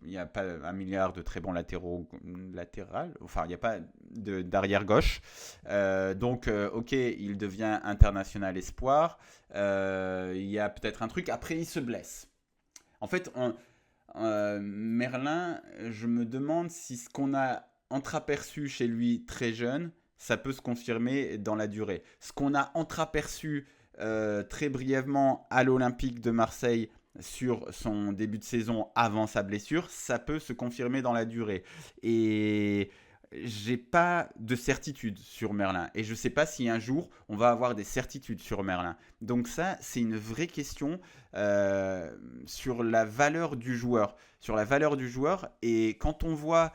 Il n'y a pas un milliard de très bons latéraux latéral. Enfin, il n'y a pas d'arrière gauche. Donc, ok, il devient international espoir. Il y a peut-être un truc. Après, il se blesse. En fait, Merlin, je me demande si ce qu'on a entreaperçu chez lui très jeune, ça peut se confirmer dans la durée. Ce qu'on a entreaperçu très brièvement à l'Olympique de Marseille sur son début de saison avant sa blessure, ça peut se confirmer dans la durée. Et j'ai pas de certitude sur Merlin. Et je sais pas si un jour on va avoir des certitudes sur Merlin. Donc ça, c'est une vraie question sur la valeur du joueur. Sur la valeur du joueur. Et quand on voit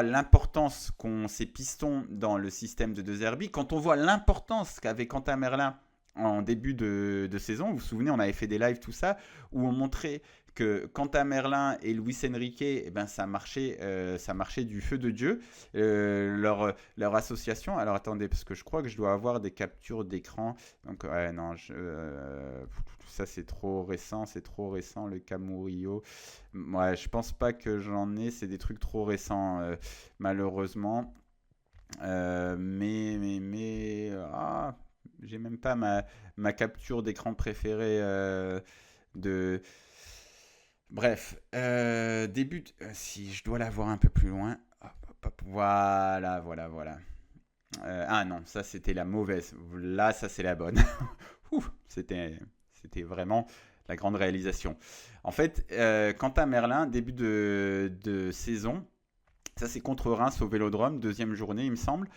l'importance qu'ont ces pistons dans le système de 2RB, quand on voit l'importance qu'avait Quentin Merlin en début de saison, vous vous souvenez, on avait fait des lives, tout ça, où on montrait que Quentin Merlin et Luis Enrique, eh ben, ça marchait du feu de Dieu, leur association. Alors attendez, parce que je crois que je dois avoir des captures d'écran. Donc ouais, non, ça c'est trop récent, le Camurillo. Ouais, je pense pas que j'en ai, c'est des trucs trop récents, malheureusement. Ah, j'ai même pas ma capture d'écran préférée de. Bref, si je dois la voir un peu plus loin. Hop, hop, hop, voilà. Ah non, ça c'était la mauvaise. Là, ça c'est la bonne. Ouh, c'était vraiment la grande réalisation. En fait, Quentin Merlin, début de saison, ça c'est contre Reims au Vélodrome, deuxième journée il me semble.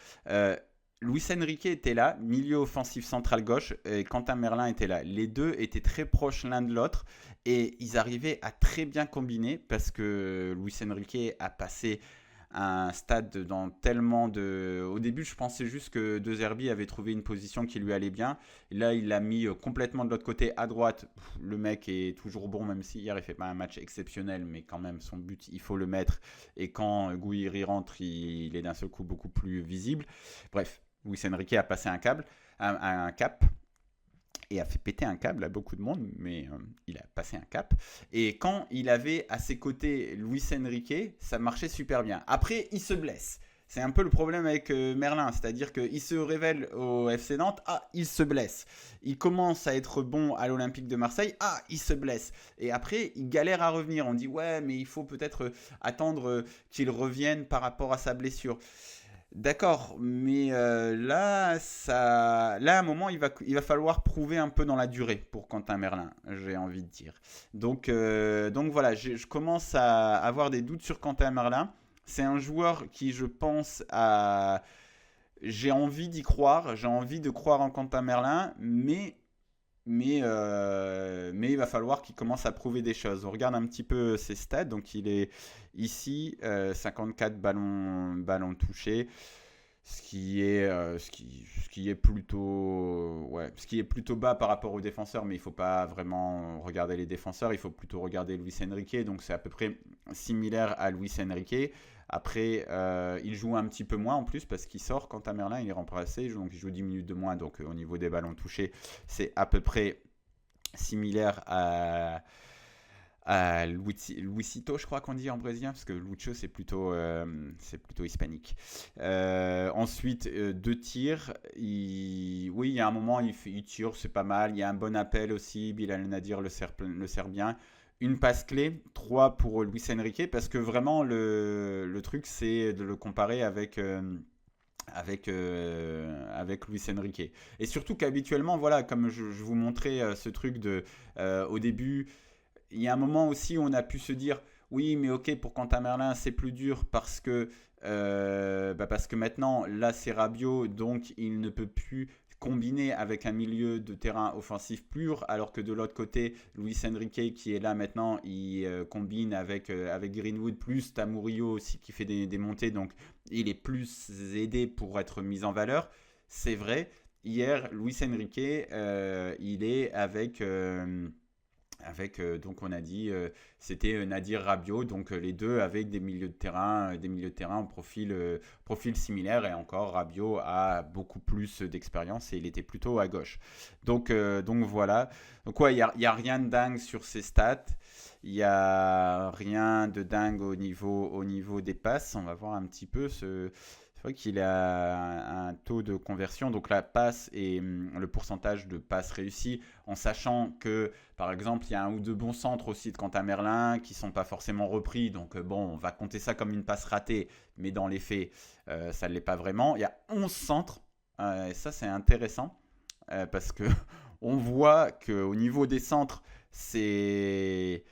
Luis Enrique était là, milieu offensif central gauche, et Quentin Merlin était là. Les deux étaient très proches l'un de l'autre et ils arrivaient à très bien combiner parce que Luis Enrique a passé un stade dans tellement de. Au début, je pensais juste que De Zerbi avait trouvé une position qui lui allait bien. Là, il l'a mis complètement de l'autre côté à droite. Le mec est toujours bon, même si hier il fait pas un match exceptionnel, mais quand même son but, il faut le mettre. Et quand Gouiri rentre, il est d'un seul coup beaucoup plus visible. Bref, Luis Enrique a passé un cap et a fait péter un câble à beaucoup de monde, mais il a passé un cap. Et quand il avait à ses côtés Luis Enrique, ça marchait super bien. Après, il se blesse. C'est un peu le problème avec Merlin, c'est-à-dire qu'il se révèle au FC Nantes, ah, il se blesse. Il commence à être bon à l'Olympique de Marseille, ah, il se blesse. Et après, il galère à revenir. On dit, ouais, mais il faut peut-être attendre qu'il revienne par rapport à sa blessure. D'accord, mais là, à un moment, il va falloir prouver un peu dans la durée pour Quentin Merlin, j'ai envie de dire. Donc voilà, je commence à avoir des doutes sur Quentin Merlin. C'est un joueur qui, je pense, a. J'ai envie d'y croire, j'ai envie de croire en Quentin Merlin, mais il va falloir qu'il commence à prouver des choses. On regarde un petit peu ses stats. Donc il est ici, 54 ballons touchés, ce qui est plutôt, ouais, ce qui est plutôt bas par rapport aux défenseurs. Mais il ne faut pas vraiment regarder les défenseurs, il faut plutôt regarder Luis Enrique. Donc c'est à peu près similaire à Luis Enrique. Après, il joue un petit peu moins en plus parce qu'il sort. Quant à Merlin, il est remplacé, donc il joue 10 minutes de moins. Donc au niveau des ballons touchés, c'est à peu près similaire à Luisito, je crois qu'on dit en brésilien, parce que Lucho, c'est plutôt hispanique. Ensuite, deux tirs. Oui, il y a un moment, il tire, c'est pas mal. Il y a un bon appel aussi. Bilal Nadir le sert bien. Une passe clé, 3 pour Luis Enrique, parce que vraiment, le truc, c'est de le comparer avec Luis Enrique. Et surtout qu'habituellement, voilà, comme je vous montrais ce truc au début, il y a un moment aussi où on a pu se dire, oui, mais ok, pour Quentin Merlin, c'est plus dur parce que maintenant, là, c'est Rabiot, donc il ne peut plus combiner avec un milieu de terrain offensif pur, alors que de l'autre côté, Luis Enrique qui est là maintenant, il combine avec Greenwood, plus Tamurillo aussi qui fait des montées, donc il est plus aidé pour être mis en valeur, c'est vrai, hier, Luis Enrique, il est avec, donc on a dit, c'était Nadir Rabiot, donc les deux avec des milieux de terrain en profil similaire, et encore Rabiot a beaucoup plus d'expérience et il était plutôt à gauche. Donc voilà. Donc ouais, il y a rien de dingue sur ses stats. Il n'y a rien de dingue au niveau des passes. On va voir un petit peu C'est vrai qu'il a un taux de conversion, donc la passe et le pourcentage de passes réussies, en sachant que, par exemple, il y a un ou deux bons centres aussi de Quentin Merlin qui ne sont pas forcément repris. Donc, bon, on va compter ça comme une passe ratée, mais dans les faits, ça ne l'est pas vraiment. Il y a 11 centres, et ça, c'est intéressant, parce que on voit qu'au niveau des centres, c'est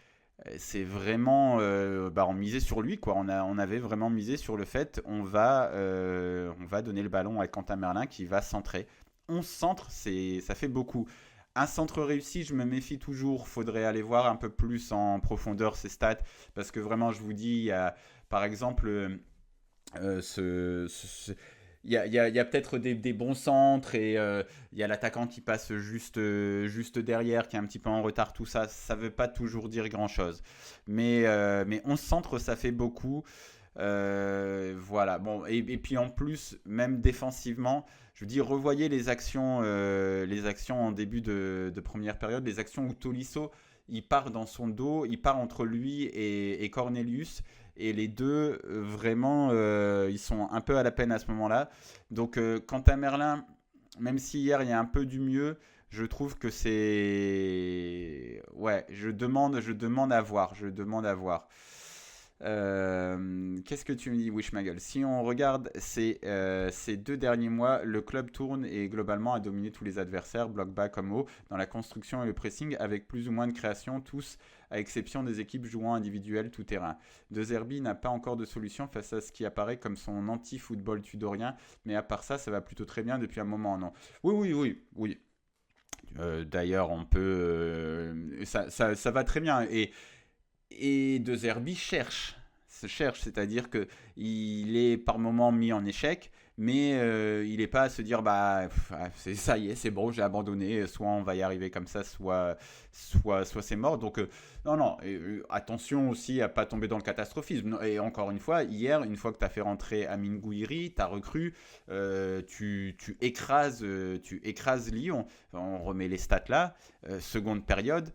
c'est vraiment, on misait sur lui, quoi. On avait vraiment misé sur le fait, on va donner le ballon à Quentin Merlin qui va centrer. 11 centres, ça fait beaucoup. Un centre réussi, je me méfie toujours. Faudrait aller voir un peu plus en profondeur ses stats, parce que vraiment, je vous dis, il y a, par exemple, il y a peut-être des bons centres, et il y a l'attaquant qui passe juste derrière, qui est un petit peu en retard, tout ça. Ça ne veut pas toujours dire grand-chose. Mais 11 centres, ça fait beaucoup. Voilà. Bon, et puis en plus, même défensivement, je vous dis, revoyez les actions en début de première période, les actions où Tolisso, il part dans son dos, il part entre lui et Cornelius. Et les deux, vraiment, ils sont un peu à la peine à ce moment-là. Donc, quant à Merlin, même si hier il y a un peu du mieux, je trouve que c'est. Ouais, je demande à voir. Je demande à voir. Qu'est-ce que tu me dis, Wishmagle? Si on regarde ces 2 derniers mois, le club tourne et globalement a dominé tous les adversaires, bloc bas comme haut, dans la construction et le pressing, avec plus ou moins de création, tous à exception des équipes jouant individuel tout terrain. De Zerbi n'a pas encore de solution face à ce qui apparaît comme son anti-football tudorien, mais à part ça, ça va plutôt très bien depuis un moment, non? Oui, oui, oui, oui. D'ailleurs, on peut. Ça va très bien. Et De Zerbi cherche, c'est-à-dire que il est par moments mis en échec, mais il n'est pas à se dire bah ça y est, c'est bon, j'ai abandonné, soit on va y arriver comme ça, soit c'est mort. Donc non, non, attention aussi à pas tomber dans le catastrophisme. Et encore une fois, hier, une fois que tu as fait rentrer Amine Gouiri, tu as recru, tu écrases Lyon. On remet les stats là, seconde période,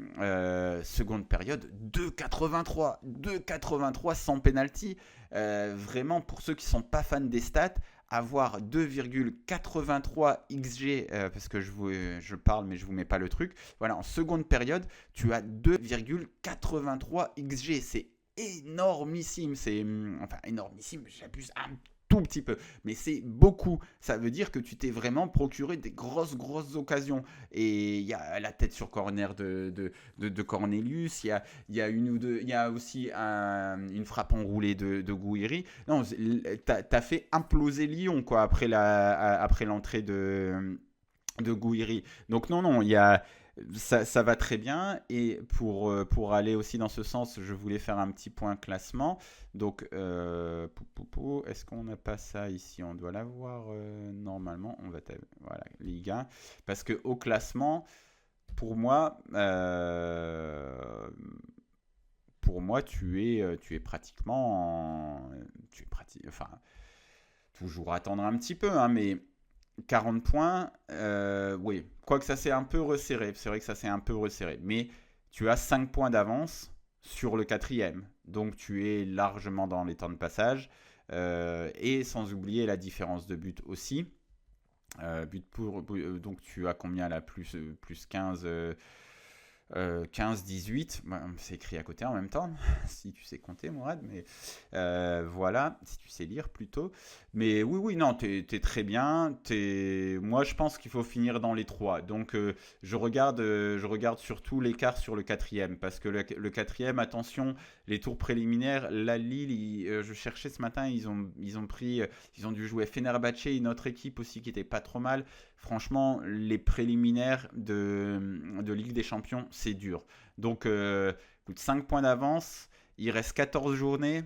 2,83 sans penalty. Vraiment, pour ceux qui ne sont pas fans des stats, avoir 2,83 XG, parce que je parle mais je vous mets pas le truc. Voilà, en seconde période, tu as 2,83 XG. C'est énormissime. Enfin, énormissime, j'abuse un tout petit peu, mais c'est beaucoup. Ça veut dire que tu t'es vraiment procuré des grosses, grosses occasions. Et il y a la tête sur corner de Cornelius, il y a aussi une frappe enroulée de Gouiri. Non, t'as fait imploser Lyon, quoi, après l'entrée de Gouiri. Donc non, non, ça va très bien. Et pour aller aussi dans ce sens, je voulais faire un petit point classement. Donc, est-ce qu'on n'a pas ça ici? On doit l'avoir normalement. Voilà, Ligue 1. Parce que au classement, pour moi, tu es pratiquement, enfin, toujours attendre un petit peu, hein, mais 40 points, oui. Quoique ça s'est un peu resserré. C'est vrai que ça s'est un peu resserré. Mais tu as 5 points d'avance sur le quatrième. Donc tu es largement dans les temps de passage. Et sans oublier la différence de but aussi. Donc tu as combien là? Plus 15, 15-18, c'est écrit à côté en même temps, si tu sais compter, Mourad, mais voilà, si tu sais lire plutôt. Mais oui, oui, non, t'es très bien. Moi, je pense qu'il faut finir dans les trois. Donc, je regarde surtout l'écart sur le quatrième, parce que le quatrième, attention, les tours préliminaires, la Lille, je cherchais ce matin, ils ont dû jouer Fenerbahçe, une autre équipe aussi qui était pas trop mal. Franchement, les préliminaires de Ligue des Champions, c'est dur. Donc, 5 points d'avance. Il reste 14 journées.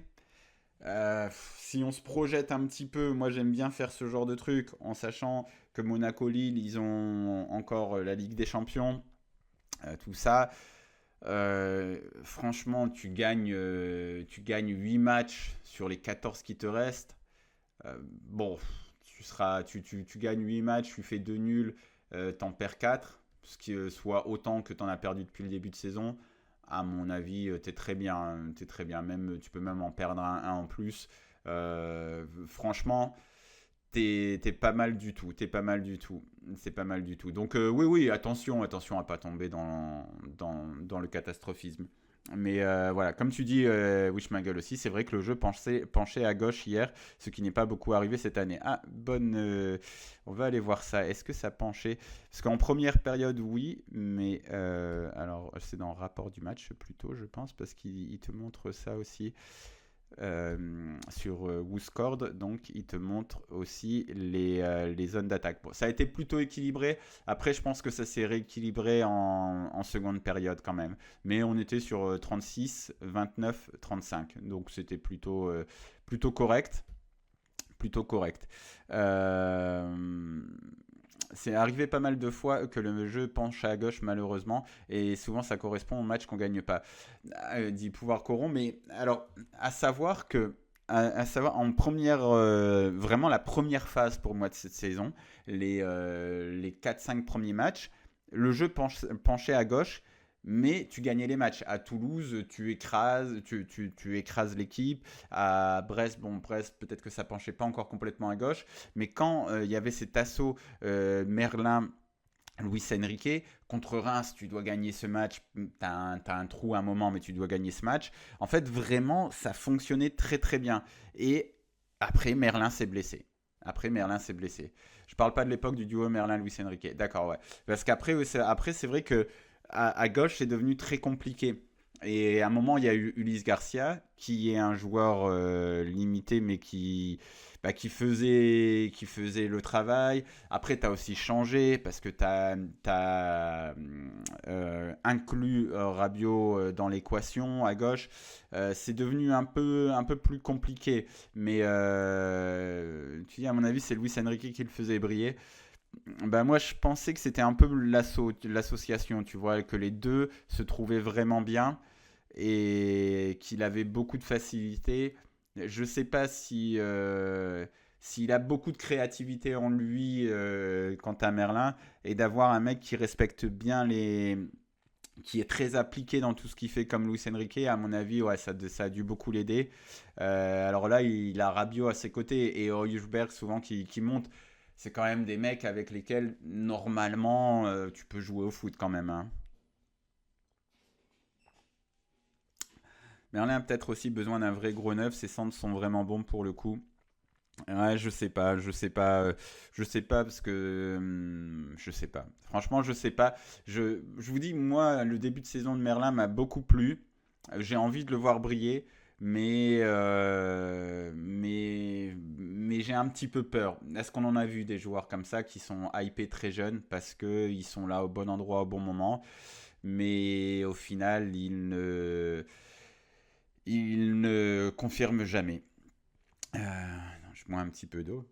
Si on se projette un petit peu, moi j'aime bien faire ce genre de truc en sachant que Monaco-Lille, ils ont encore la Ligue des Champions, tout ça. Franchement, tu gagnes 8 matchs sur les 14 qui te restent. Bon, tu gagnes 8 matchs, tu fais 2 nuls, t'en perds 4, ce qui soit autant que t'en as perdu depuis le début de saison. À mon avis, t'es très bien, hein, t'es très bien. Même, tu peux même en perdre un en plus. Franchement, t'es pas mal du tout. T'es pas mal du tout. C'est pas mal du tout. Donc oui, oui, attention à pas tomber dans le catastrophisme. Mais voilà, comme tu dis, Wishmagle aussi, c'est vrai que le jeu penchait à gauche hier, ce qui n'est pas beaucoup arrivé cette année. Ah, on va aller voir ça. Est-ce que ça penchait? Parce qu'en première période, oui, mais alors c'est dans le rapport du match plutôt, je pense, parce qu'il te montre ça aussi sur WhoScored, donc il te montre aussi les zones d'attaque. Bon, ça a été plutôt équilibré. Après, je pense que ça s'est rééquilibré en seconde période quand même. Mais on était sur 36, 29, 35. Donc c'était plutôt correct. Plutôt correct. Euh, c'est arrivé pas mal de fois que le jeu penche à gauche malheureusement et souvent ça correspond au match qu'on gagne pas. Dit pouvoir corrompre, mais alors à savoir que à savoir en première vraiment la première phase pour moi de cette saison, les 4-5 premiers matchs, le jeu penchait à gauche. Mais tu gagnais les matchs. À Toulouse, tu écrases l'équipe. À Brest, bon, Brest, peut-être que ça penchait pas encore complètement à gauche. Mais quand il y avait cet assaut Merlin, Luis Enrique, contre Reims, tu dois gagner ce match. T'as un trou à un moment, mais tu dois gagner ce match. En fait, vraiment, ça fonctionnait très très bien. Et après, Merlin s'est blessé. Après, Merlin s'est blessé. Je parle pas de l'époque du duo Merlin-Luis Enrique. D'accord, ouais. Parce qu'après, après, c'est vrai que à gauche, c'est devenu très compliqué. Et à un moment, il y a eu Ulysse Garcia, qui est un joueur limité, mais qui faisait le travail. Après, tu as aussi changé, parce que tu as, inclus Rabiot dans l'équation à gauche. C'est devenu un peu plus compliqué. Mais tu dis, à mon avis, c'est Luis Enrique qui le faisait briller. Bah moi je pensais que c'était un peu l'association, tu vois, que les deux se trouvaient vraiment bien et qu'il avait beaucoup de facilité. Je sais pas s'il a beaucoup de créativité en lui quant à Merlin et d'avoir un mec qui respecte bien qui est très appliqué dans tout ce qu'il fait comme Luis Enrique, à mon avis, ouais, ça a dû beaucoup l'aider. Alors là, il a Rabiot à ses côtés et Højbjerg souvent qui monte. C'est quand même des mecs avec lesquels, normalement, tu peux jouer au foot quand même, hein. Merlin a peut-être aussi besoin d'un vrai gros neuf. Ses centres sont vraiment bons pour le coup. Ouais, je sais pas parce que je sais pas. Franchement, je sais pas. Je vous dis, moi, le début de saison de Merlin m'a beaucoup plu. J'ai envie de le voir briller, mais j'ai un petit peu peur. Est-ce qu'on en a vu des joueurs comme ça qui sont hypés très jeunes parce que ils sont là au bon endroit au bon moment, mais au final, ils ne confirment jamais. Non, je bois un petit peu d'eau.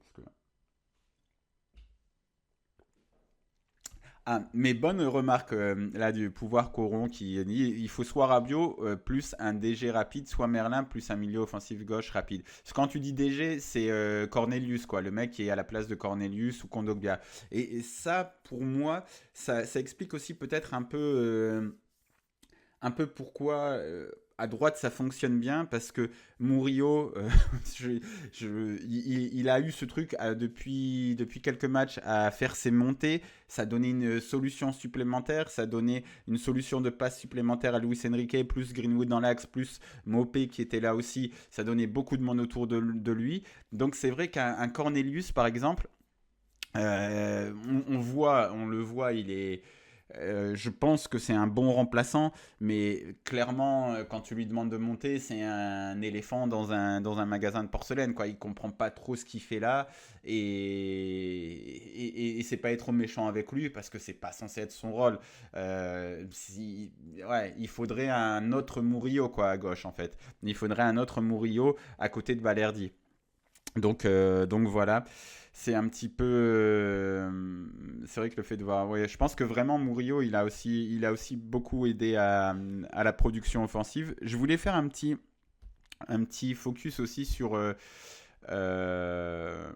Ah, mais bonne remarque là du pouvoir Coron qui dit il faut soit Rabiot plus un DG rapide, soit Merlin plus un milieu offensif gauche rapide. Parce que quand tu dis DG, c'est Cornelius, quoi, le mec qui est à la place de Cornelius ou Kondogbia. Et ça, pour moi, ça explique aussi peut-être un peu pourquoi à droite ça fonctionne bien parce que Murillo, je- il a eu ce truc depuis quelques matchs à faire ses montées. Ça donnait une solution supplémentaire, ça donnait une solution de passe supplémentaire à Luis Enrique, plus Greenwood dans l'axe, plus Mopé qui était là aussi. Ça donnait beaucoup de monde autour de lui. Donc c'est vrai qu'un Cornelius, par exemple, on le voit, Je pense que c'est un bon remplaçant, mais clairement, quand tu lui demandes de monter, c'est un éléphant dans un magasin de porcelaine, quoi. Il comprend pas trop ce qu'il fait là, et c'est pas être méchant avec lui parce que c'est pas censé être son rôle. Ouais, il faudrait un autre Murillo, quoi, à gauche, en fait. Il faudrait un autre Murillo à côté de Balerdi. Donc voilà, c'est un petit peu. C'est vrai que le fait de voir. Ouais, je pense que vraiment Murillo, il a aussi beaucoup aidé à la production offensive. Je voulais faire un petit focus aussi euh,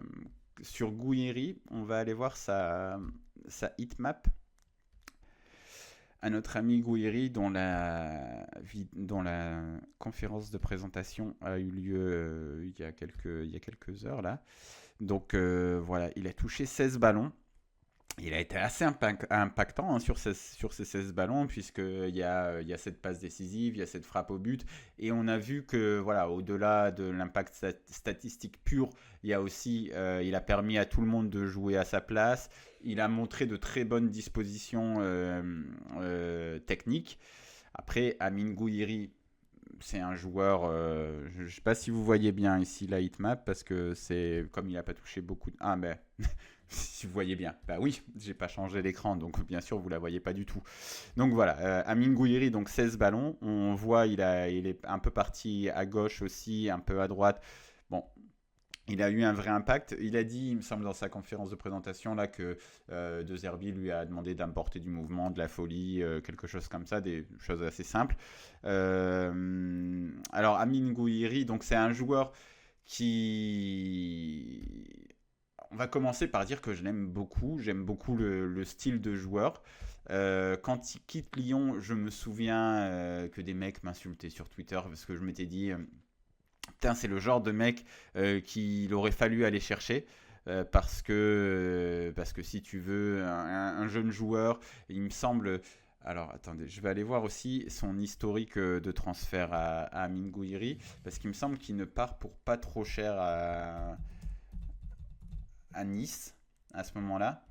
sur Gouiri. On va aller voir sa heatmap à notre ami Gouiri, dont la conférence de présentation a eu lieu il y a quelques heures là. Donc voilà, il a touché 16 ballons. Il a été assez impactant, hein, sur ces 16 ballons, puisqu'il y a cette passe décisive, il y a cette frappe au but. Et on a vu que, voilà, au-delà de l'impact statistique pur, il a permis à tout le monde de jouer à sa place. Il a montré de très bonnes dispositions techniques. Après, Amine Gouiri, c'est un joueur. Je ne sais pas si vous voyez bien ici la hitmap, parce que c'est comme il n'a pas touché beaucoup de. Ah, mais si vous voyez bien. Bah oui, j'ai pas changé l'écran, donc bien sûr vous la voyez pas du tout. Donc voilà, Amine Gouiri, donc 16 ballons. On voit, il est un peu parti à gauche aussi, un peu à droite. Bon, il a eu un vrai impact. Il a dit, il me semble, dans sa conférence de présentation là, que De Zerbi lui a demandé d'apporter du mouvement, de la folie, quelque chose comme ça, des choses assez simples. Alors, Amine Gouiri, donc c'est un joueur qui. On va commencer par dire que je l'aime beaucoup. J'aime beaucoup le style de joueur. Quand il quitte Lyon, je me souviens que des mecs m'insultaient sur Twitter parce que je m'étais dit, putain, c'est le genre de mec qu'il aurait fallu aller chercher. Parce que si tu veux un jeune joueur, il me semble. Alors attendez, je vais aller voir aussi son historique de transfert à Amine Gouiri, parce qu'il me semble qu'il ne part pour pas trop cher à Nice à ce moment-là.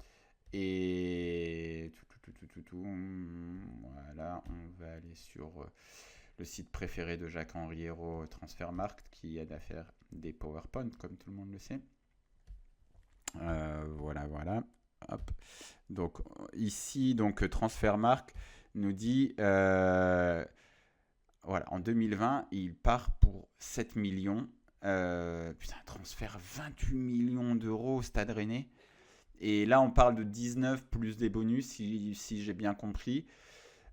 Et voilà, on va aller sur le site préféré de Jacques-Henri Hérault, Transfermarkt, qui aide à faire des PowerPoint, comme tout le monde le sait. Voilà. Hop. Donc ici, Transfermarkt nous dit, voilà, en 2020, il part pour 7 millions. Putain, transfert 28 millions d'euros au Stade Rennais. Et là, on parle de 19 plus des bonus, si j'ai bien compris.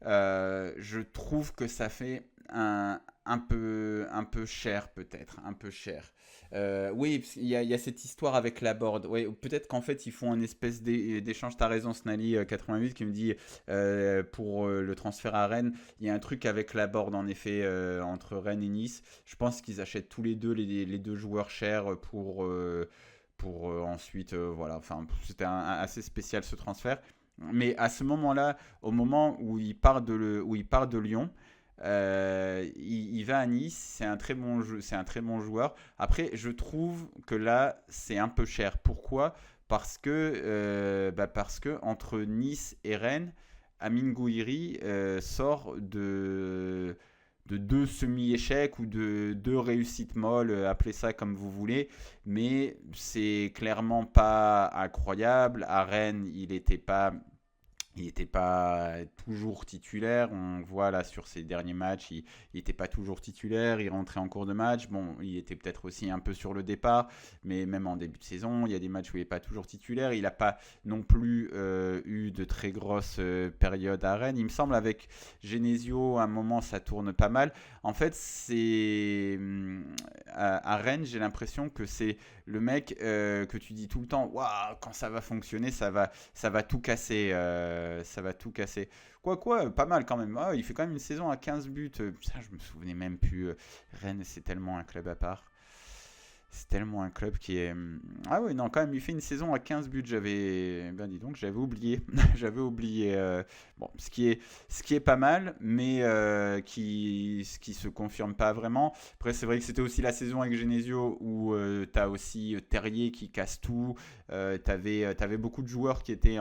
Je trouve que ça fait un peu cher, peut-être, un peu cher. Oui, il y a cette histoire avec la board. Oui, peut-être qu'en fait, ils font une espèce d'échange. T'as raison, Snally 88 qui me dit, pour le transfert à Rennes, il y a un truc avec la board, en effet, entre Rennes et Nice. Je pense qu'ils achètent tous les deux les deux joueurs chers pour ensuite, voilà. Enfin, c'était assez spécial, ce transfert. Mais à ce moment-là, au moment où il part de Lyon, il va à Nice. C'est un très bon c'est un très bon joueur. Après, je trouve que là, c'est un peu cher. Pourquoi? Parce que entre Nice et Rennes, Amine Gouiri sort de deux semi-échecs ou de deux réussites molles, appelez ça comme vous voulez, mais c'est clairement pas incroyable. À Rennes, il n'était pas toujours titulaire. On voit là sur ses derniers matchs, il n'était pas toujours titulaire. Il rentrait en cours de match. Bon, il était peut-être aussi un peu sur le départ, mais même en début de saison, il y a des matchs où il n'est pas toujours titulaire. Il n'a pas non plus eu de très grosses périodes à Rennes. Il me semble avec Genesio, à un moment, ça tourne pas mal. En fait, à Rennes, j'ai l'impression que c'est le mec que tu dis tout le temps, waouh, quand ça va fonctionner, ça va tout casser. Ça va tout casser. Quoi, pas mal quand même. Ah, il fait quand même une saison à 15 buts. Putain, je me souvenais même plus. Rennes, c'est tellement un club à part. C'est tellement un club qui est. Ah oui, non, quand même, il fait une saison à 15 buts. Ben dis donc, j'avais oublié. J'avais oublié. Bon, ce qui est pas mal, mais ce qui se confirme pas vraiment. Après, c'est vrai que c'était aussi la saison avec Genesio où tu as aussi Terrier qui casse tout. T'avais beaucoup de joueurs qui étaient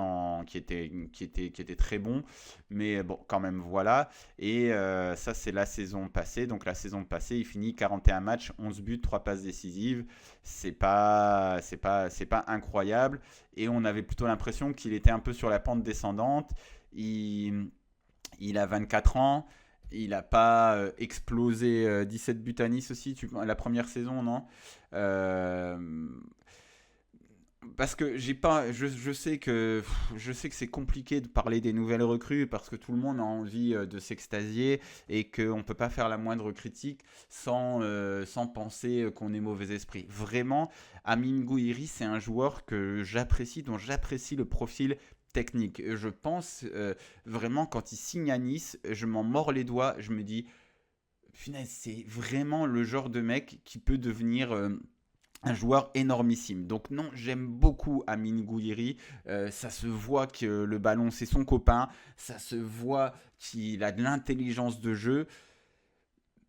très bons, mais bon, quand même, voilà. Et ça, c'est la saison passée. Donc, la saison passée, il finit 41 matchs, 11 buts, 3 passes décisives. C'est pas incroyable. Et on avait plutôt l'impression qu'il était un peu sur la pente descendante. Il, il a 24 ans. Il n'a pas explosé 17 buts à Nice aussi, la première saison, non? Euh, Parce que j'ai pas, je sais que c'est compliqué de parler des nouvelles recrues parce que tout le monde a envie de s'extasier et qu'on ne peut pas faire la moindre critique sans penser qu'on est mauvais esprit. Vraiment, Amin Gouiri, c'est un joueur que j'apprécie, dont j'apprécie le profil technique. Je pense vraiment quand il signe à Nice, je m'en mords les doigts, je me dis, punaise, c'est vraiment le genre de mec qui peut devenir un joueur énormissime. Donc non, j'aime beaucoup Amin Gouiri. Ça se voit que le ballon, c'est son copain. Ça se voit qu'il a de l'intelligence de jeu.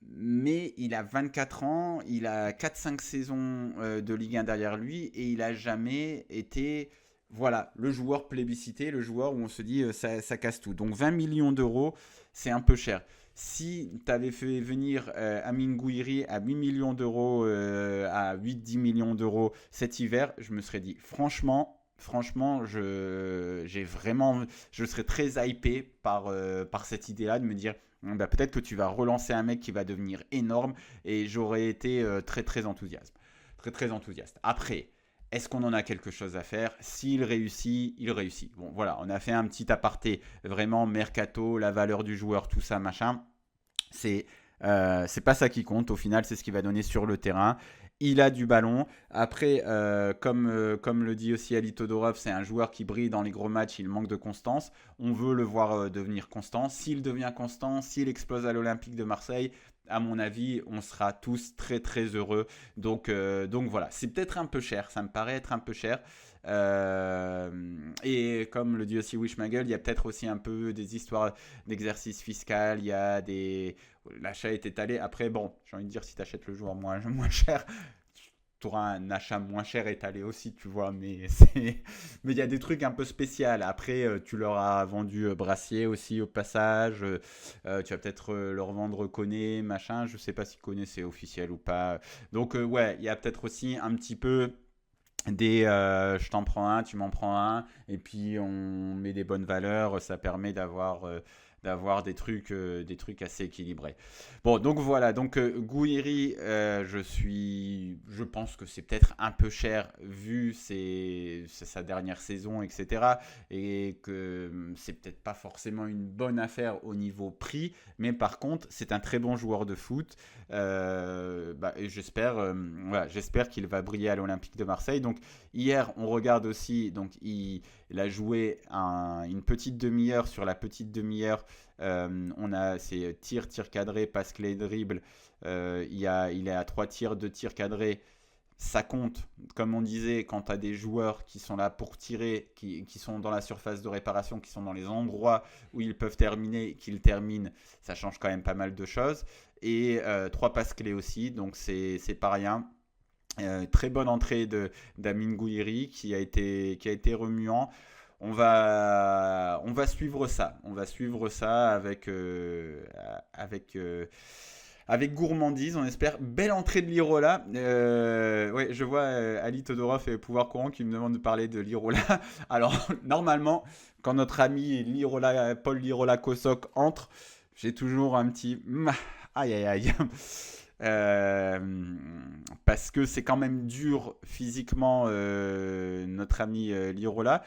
Mais il a 24 ans, il a 4-5 saisons de Ligue 1 derrière lui et il n'a jamais été, voilà, le joueur plébiscité, le joueur où on se dit ça casse tout. Donc 20 millions d'euros, c'est un peu cher. Si tu avais fait venir Amin Gouiri à 8 millions d'euros, à 8-10 millions d'euros cet hiver, je me serais dit, franchement, je serais très hypé par cette idée-là de me dire, bah, peut-être que tu vas relancer un mec qui va devenir énorme et j'aurais été très très enthousiaste. Très très enthousiaste. Après, est-ce qu'on en a quelque chose à faire? S'il réussit, il réussit. Bon, voilà, on a fait un petit aparté, vraiment mercato, la valeur du joueur, tout ça, machin. C'est pas ça qui compte. Au final, c'est ce qui va donner sur le terrain. Il a du ballon. Après, comme le dit aussi Ali Todorov, c'est un joueur qui brille dans les gros matchs. Il manque de constance. On veut le voir devenir constant. S'il devient constant, s'il explose à l'Olympique de Marseille, à mon avis, on sera tous très très heureux. Donc voilà, c'est peut-être un peu cher. Ça me paraît être un peu cher. Et comme le dit aussi Wishmagel, il y a peut-être aussi un peu des histoires d'exercice fiscal. Il y a des L'achat est étalé. Après, bon, j'ai envie de dire, si tu achètes le joueur moins cher, tu auras un achat moins cher étalé aussi, tu vois. Mais il y a des trucs un peu spéciaux. Après, tu leur as vendu Brassier aussi au passage. Tu vas peut-être leur vendre Koné, machin. Je sais pas si Koné c'est officiel ou pas. Donc, ouais, il y a peut-être aussi un petit peu je t'en prends un, tu m'en prends un, et puis on met des bonnes valeurs, ça permet d'avoir des trucs assez équilibrés. Bon, donc voilà, donc Gouiri, je pense que c'est peut-être un peu cher vu c'est sa dernière saison, etc. Et que c'est peut-être pas forcément une bonne affaire au niveau prix, mais par contre, c'est un très bon joueur de foot. Et j'espère qu'il va briller à l'Olympique de Marseille. Donc hier, on regarde aussi, donc il a joué une petite demi-heure. Sur la petite demi-heure, on a ses tir cadré, passe clé, dribble. Il est à 3 tirs, 2 tirs cadrés. Ça compte, comme on disait, quand tu as des joueurs qui sont là pour tirer, qui sont dans la surface de réparation, qui sont dans les endroits où ils peuvent terminer, qu'ils terminent, ça change quand même pas mal de choses. Et 3 passes clés aussi, donc c'est pas rien. Très bonne entrée d'Amin Gouiri qui a été remuant. On va suivre ça. On va suivre ça avec gourmandise, on espère. Belle entrée de Lirola. Ouais, je vois Ali Todorov et Pouvoir Courant qui me demandent de parler de Lirola. Alors, normalement, quand notre ami Paul Lirola Kosok entre, j'ai toujours un petit aïe aïe aïe. Euh, Parce que c'est quand même dur physiquement, notre ami Lirola.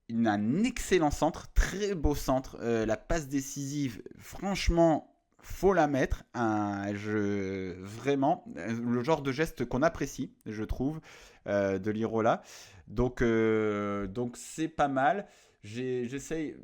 Il a un excellent centre, très beau centre. La passe décisive, franchement, faut la mettre. Vraiment, le genre de geste qu'on apprécie, je trouve, de l'Irola. Donc c'est pas mal. J'essaye,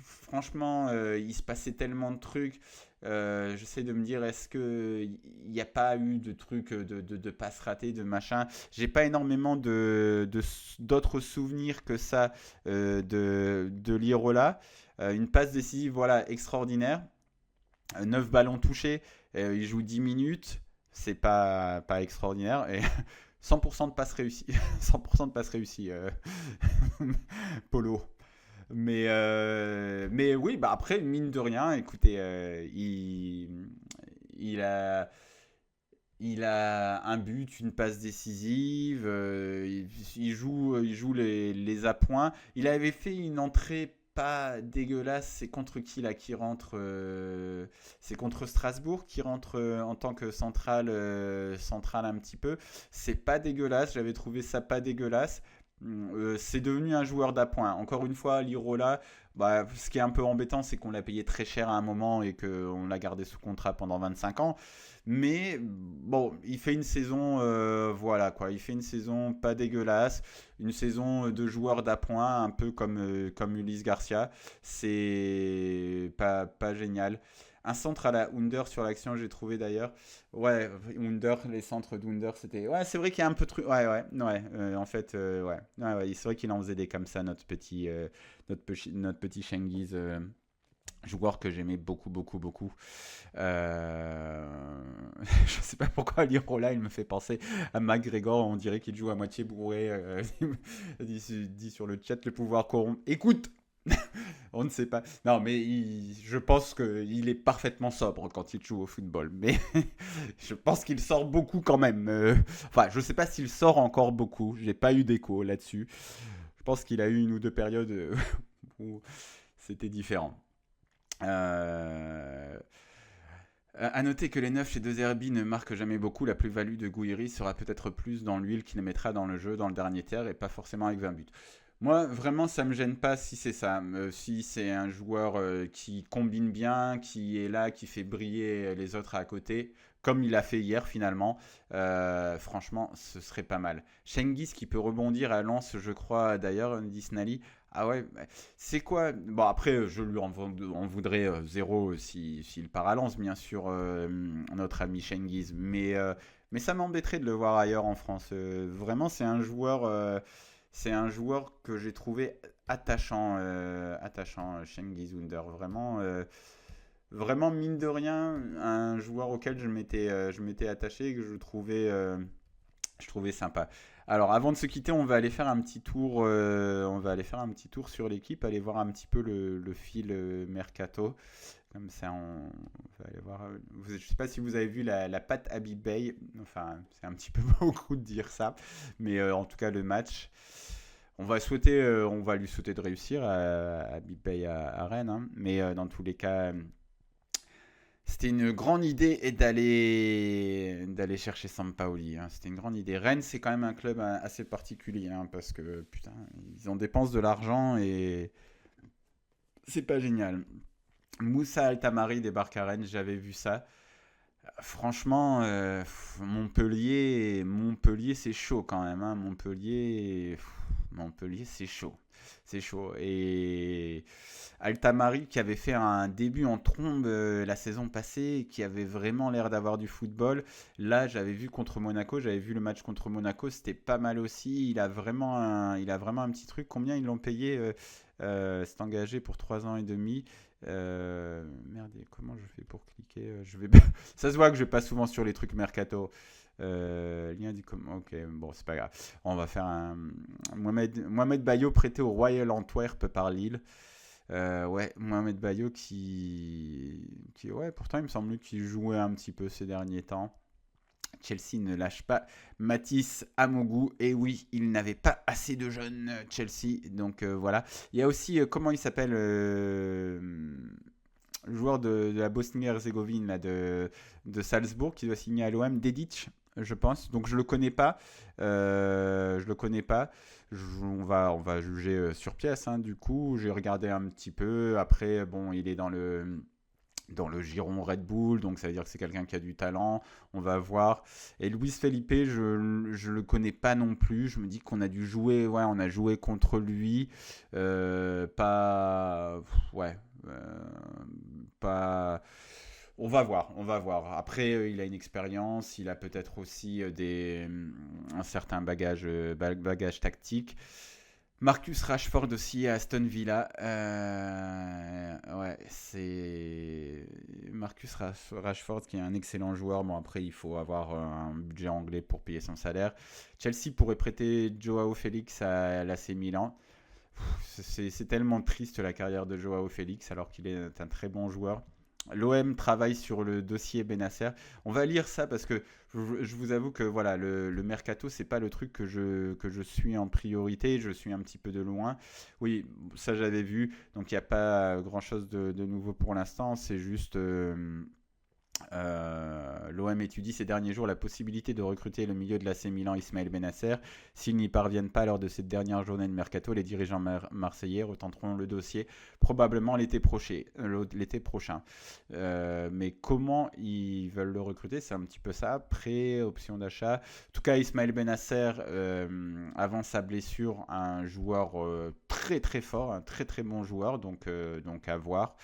franchement, il se passait tellement de trucs. J'essaie de me dire, est-ce qu'il n'y a pas eu de trucs de passes ratées, de machin. J'ai pas énormément d'autres souvenirs que ça de l'Irola. Une passe décisive, voilà, extraordinaire. 9 ballons touchés, il joue 10 minutes, c'est pas extraordinaire. Et 100% de passes réussies. 100% de passes réussies, Polo. Mais oui, bah après, mine de rien, écoutez, il a, il a un but, une passe décisive, il joue les appoints. Il avait fait une entrée pas dégueulasse, c'est contre qui là qui rentre c'est contre Strasbourg qui rentre en tant que central un petit peu. C'est pas dégueulasse, j'avais trouvé ça pas dégueulasse. C'est devenu un joueur d'appoint. Encore une fois, Lirola, bah, ce qui est un peu embêtant, c'est qu'on l'a payé très cher à un moment et qu'on l'a gardé sous contrat pendant 25 ans. Mais bon, il fait une saison, voilà quoi, il fait une saison pas dégueulasse, une saison de joueur d'appoint, un peu comme Ulysse Garcia. C'est pas génial. Un centre à la Under sur l'action, j'ai trouvé d'ailleurs. Ouais, Under, les centres d'Under, c'était. Ouais, c'est vrai qu'il y a un peu de truc. Ouais. En fait, ouais, c'est vrai qu'il en faisait des comme ça, notre petit Shengiz. Joueur que j'aimais beaucoup, beaucoup, beaucoup. Euh... je sais pas pourquoi Lirola, il me fait penser à McGregor. On dirait qu'il joue à moitié bourré. Dit sur le chat le pouvoir corrompt. Écoute, on ne sait pas. Non, mais je pense qu'il est parfaitement sobre quand il joue au football. Mais je pense qu'il sort beaucoup quand même. Enfin, je ne sais pas s'il sort encore beaucoup. J'ai pas eu d'écho là-dessus. Je pense qu'il a eu une ou deux périodes où c'était différent. Euh, À noter que les neufs chez De Zerbi ne marquent jamais beaucoup, la plus-value de Gouiri sera peut-être plus dans l'huile qu'il mettra dans le jeu dans le dernier tiers et pas forcément avec 20 buts. Moi, vraiment, ça me gêne pas si c'est ça. Si c'est un joueur qui combine bien, qui est là, qui fait briller les autres à côté, comme il a fait hier finalement, franchement, ce serait pas mal. Cengiz qui peut rebondir à Lens, je crois d'ailleurs, dit Snally. Ah ouais, bah, c'est quoi? Bon, après, je lui en voudrais zéro s'il part à Lens, bien sûr, notre ami Cengiz. Mais ça m'embêterait de le voir ailleurs en France. Vraiment, c'est un joueur que j'ai trouvé attachant, Cengiz Under. Vraiment, mine de rien, un joueur auquel je m'étais attaché et que je trouvais sympa. Alors, avant de se quitter, on va aller faire un petit tour. On va aller faire un petit tour sur l'équipe, aller voir un petit peu le fil mercato. Comme ça, on va aller voir. Je ne sais pas si vous avez vu la patte Habib Bey. Enfin, c'est un petit peu beaucoup de dire ça, mais en tout cas, le match. On va lui souhaiter de réussir à Habib Bey à Rennes, hein. Mais dans tous les cas, c'était une grande idée et d'aller chercher Sampaoli, hein. C'était une grande idée. Rennes, c'est quand même un club assez particulier, hein, parce que putain, ils en dépensent de l'argent et c'est pas génial. Moussa Altamari débarque à Rennes, j'avais vu ça. Franchement, Montpellier, c'est chaud quand même, hein. Montpellier, c'est chaud. C'est chaud. Et Altamari, qui avait fait un début en trombe la saison passée, qui avait vraiment l'air d'avoir du football. Là, j'avais vu contre Monaco, j'avais vu le match contre Monaco, c'était pas mal aussi. Il a vraiment un petit truc. Combien ils l'ont payé c'est engagé pour 3 ans et demi. Merde, comment je fais pour cliquer Ça se voit que je vais pas souvent sur les trucs mercato. Lien dit comment. Ok, bon, c'est pas grave. On va faire un. Mohamed Bayo prêté au Royal Antwerp par Lille. Ouais, Mohamed Bayo ouais, pourtant il me semble qu'il jouait un petit peu ces derniers temps. Chelsea ne lâche pas Matisse Amougou. Et oui, il n'avait pas assez de jeunes, Chelsea. Donc voilà. Il y a aussi, comment il s'appelle le joueur de la Bosnie-Herzégovine, là, de Salzbourg, qui doit signer à l'OM, Dedic, je pense. Donc je le connais pas. Je le connais pas. On va juger sur pièce, hein, du coup. J'ai regardé un petit peu. Après, bon, il est dans le giron Red Bull, donc ça veut dire que c'est quelqu'un qui a du talent, on va voir. Et Luis Felipe, je le connais pas non plus, je me dis qu'on a dû jouer, ouais, on a joué contre lui, pas, ouais, pas. On va voir. Après, il a une expérience, il a peut-être aussi un certain bagage tactique. Marcus Rashford aussi à Aston Villa. Ouais, c'est Rashford qui est un excellent joueur. Bon, après, il faut avoir un budget anglais pour payer son salaire. Chelsea pourrait prêter Joao Félix à l'AC Milan. C'est tellement triste la carrière de Joao Félix alors qu'il est un très bon joueur. L'OM travaille sur le dossier Benasser. On va lire ça parce que je vous avoue que voilà, le mercato, c'est pas le truc que je suis en priorité. Je suis un petit peu de loin. Oui, ça j'avais vu. Donc il n'y a pas grand chose de nouveau pour l'instant. C'est juste. L'OM étudie ces derniers jours la possibilité de recruter le milieu de l'AC Milan Ismaël Benasser. S'ils n'y parviennent pas lors de cette dernière journée de mercato, les dirigeants marseillais retenteront le dossier probablement l'été prochain. Mais comment ils veulent le recruter, c'est un petit peu ça. Prêt, option d'achat. En tout cas, Ismaël Benasser, avant sa blessure, un joueur très très fort, un très très bon joueur, donc à voir.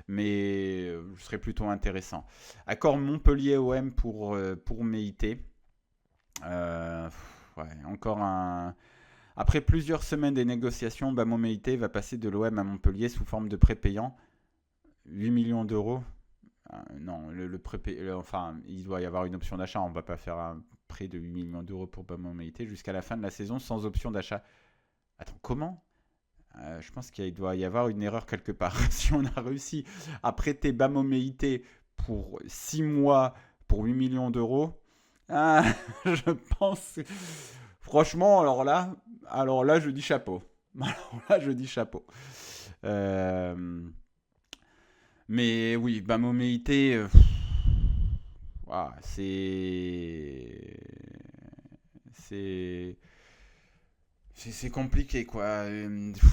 Mais ce serait plutôt intéressant. Accord Montpellier-OM pour Meïté. Ouais, encore un. Après plusieurs semaines des négociations, Bamo Meïté va passer de l'OM à Montpellier sous forme de prêt payant. 8 millions d'euros. Non, enfin, il doit y avoir une option d'achat. On ne va pas faire un prêt de 8 millions d'euros pour Bamo Meïté jusqu'à la fin de la saison sans option d'achat. Attends, comment je pense qu'il doit y avoir une erreur quelque part. Si on a réussi à prêter Bamo Meïté pour 6 mois pour 8 millions d'euros, je pense. Franchement, alors là, je dis chapeau. Alors là, je dis chapeau. Mais oui, Bamo Meïté, c'est c'est compliqué quoi.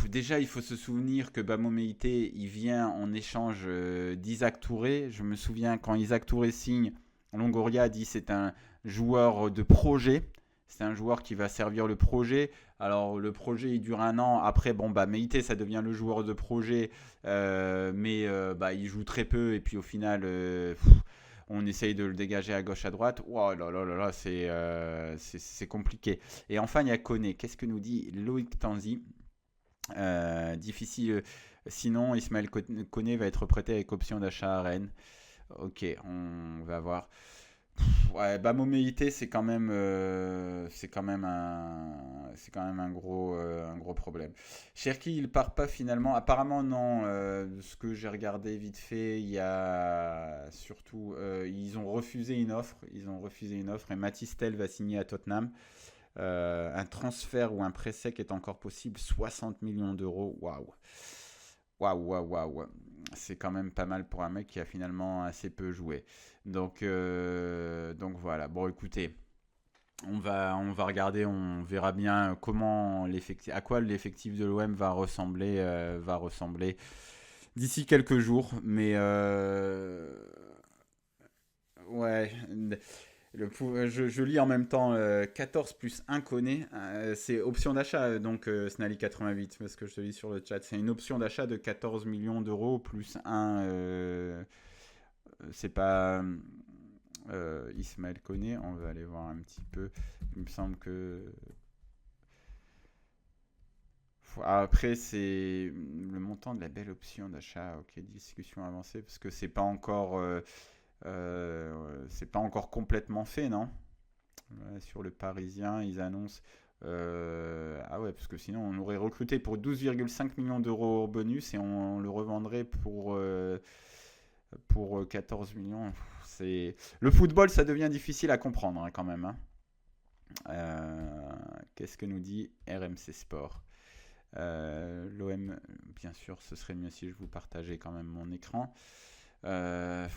Déjà, il faut se souvenir que Bamo Meïté, il vient en échange d'Isaac Touré. Je me souviens quand Isaac Touré signe, Longoria a dit c'est un joueur de projet. C'est un joueur qui va servir le projet. Alors le projet il dure un an. Après bon bah Meïté ça devient le joueur de projet, mais bah il joue très peu et puis au final on essaye de le dégager à gauche à droite. Oh là là là là, c'est compliqué. Et enfin, il y a Koné. Qu'est-ce que nous dit Loïc Tanzi? Difficile. Sinon, Ismaël Koné va être prêté avec option d'achat à Rennes. Ok, on va voir. Ouais, Bamoméité, c'est quand même un gros problème. Cherki, il part pas finalement. Apparemment, non. De ce que j'ai regardé vite fait, il y a surtout, ils ont refusé une offre. Ils ont refusé une offre et Mathys Tel va signer à Tottenham. Un transfert ou un prêt sec est encore possible. 60 millions d'euros. Waouh. Waouh, waouh, waouh. C'est quand même pas mal pour un mec qui a finalement assez peu joué. Donc voilà. Bon, écoutez, on va regarder, on verra bien à quoi l'effectif de l'OM va ressembler d'ici quelques jours. Mais ouais, je lis en même temps 14 plus 1 Koné. C'est option d'achat, donc Snally 88, parce que je te lis sur le chat. C'est une option d'achat de 14 millions d'euros plus 1. C'est pas Ismaël Koné. On va aller voir un petit peu. Il me semble que. Après, c'est le montant de la belle option d'achat. Ok, discussion avancée, parce que c'est pas encore complètement fait, non? Ouais, sur le Parisien, ils annoncent. Ah ouais, parce que sinon on aurait recruté pour 12,5 millions d'euros au bonus et on le revendrait pour 14 millions. Le football, ça devient difficile à comprendre hein, quand même. Hein. Qu'est-ce que nous dit RMC Sport? L'OM, bien sûr, ce serait mieux si je vous partageais quand même mon écran. 1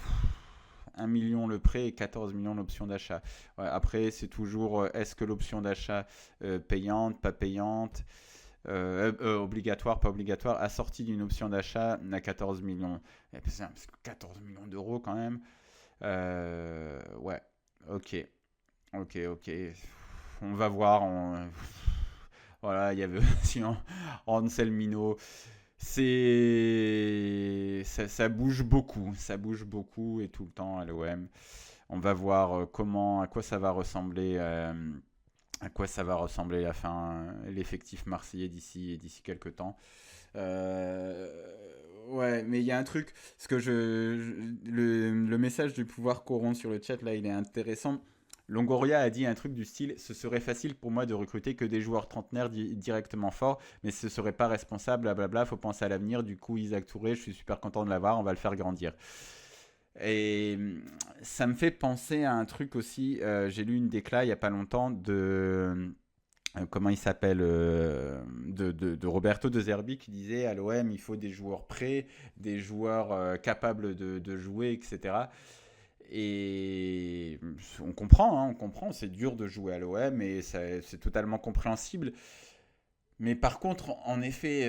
million le prêt et 14 millions l'option d'achat. Ouais, après, c'est toujours est-ce que l'option d'achat payante, pas payante, obligatoire, pas obligatoire, assortie d'une option d'achat à 14 millions. C'est 14 millions d'euros quand même. Ouais, ok, ok. On va voir. Voilà, il y avait aussi Anselmino. Ça bouge beaucoup et tout le temps à l'OM. On va voir à quoi ça va ressembler à quoi ça va ressembler la fin, l'effectif marseillais d'ici quelques temps. Euh, ouais, mais il y a un truc, parce que le message du pouvoir corrompt sur le chat là, il est intéressant. Longoria a dit un truc du style: ce serait facile pour moi de recruter que des joueurs trentenaires directement forts, mais ce serait pas responsable, blablabla, faut penser à l'avenir. Du coup, Isaac Touré, je suis super content de l'avoir, on va le faire grandir. Et ça me fait penser à un truc aussi. J'ai lu une décla il y a pas longtemps de comment il s'appelle, de Roberto De Zerbi, qui disait à l'OM il faut des joueurs prêts, des joueurs capables de jouer, etc. Et on comprend, c'est dur de jouer à l'OM et c'est totalement compréhensible. Mais par contre, en effet,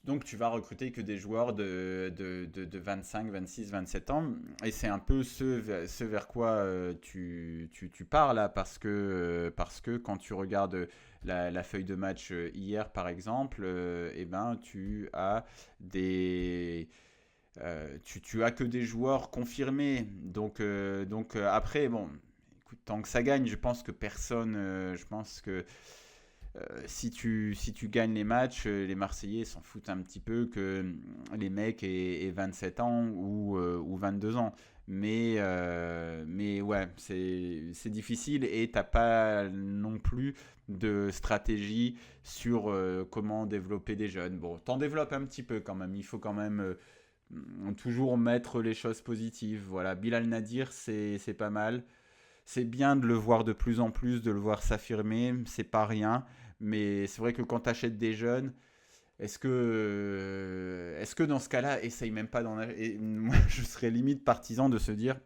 donc tu vas recruter que des joueurs de 25, 26, 27 ans. Et c'est un peu ce vers quoi tu pars là, parce que quand tu regardes la feuille de match hier, par exemple, eh ben, tu as que des joueurs confirmés. Donc après, bon, écoute, tant que ça gagne, je pense que personne. Je pense que si tu gagnes les matchs, les Marseillais s'en foutent un petit peu que les mecs aient 27 ans ou 22 ans. Mais ouais, c'est difficile et t'as pas non plus de stratégie sur comment développer des jeunes. Bon, t'en développes un petit peu quand même. Il faut quand même toujours mettre les choses positives. Voilà, Bilal Nadir, c'est pas mal. C'est bien de le voir de plus en plus, de le voir s'affirmer, c'est pas rien. Mais c'est vrai que quand tu achètes des jeunes, est-ce que dans ce cas-là, essaye même pas d'en acheter. Moi, je serais limite partisan de se dire,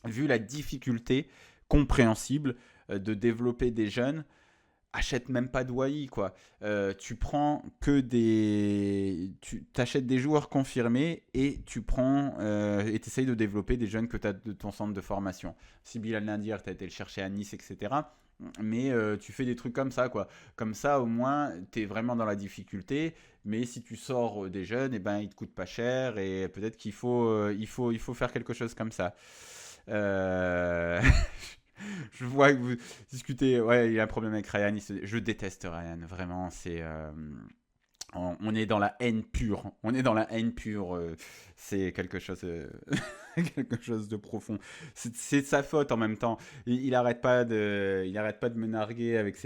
vu la difficulté compréhensible de développer des jeunes, achète même pas de Wai, quoi. Tu prends que tu t'achètes des joueurs confirmés et tu prends et t'essayes de développer des jeunes que tu as de ton centre de formation. Si Bilal Nadir, tu as été le chercher à Nice, etc. Mais tu fais des trucs comme ça, quoi. Comme ça, au moins, tu es vraiment dans la difficulté. Mais si tu sors des jeunes, eh ben, ils te coûtent pas cher et peut-être qu'il faut faire quelque chose comme ça. Euh, Je vois que vous discutez. Ouais, il y a un problème avec Ryan. Je déteste Ryan, vraiment. On est dans la haine pure. On est dans la haine pure. C'est quelque chose, quelque chose de profond. C'est de sa faute en même temps. Il arrête pas de me narguer avec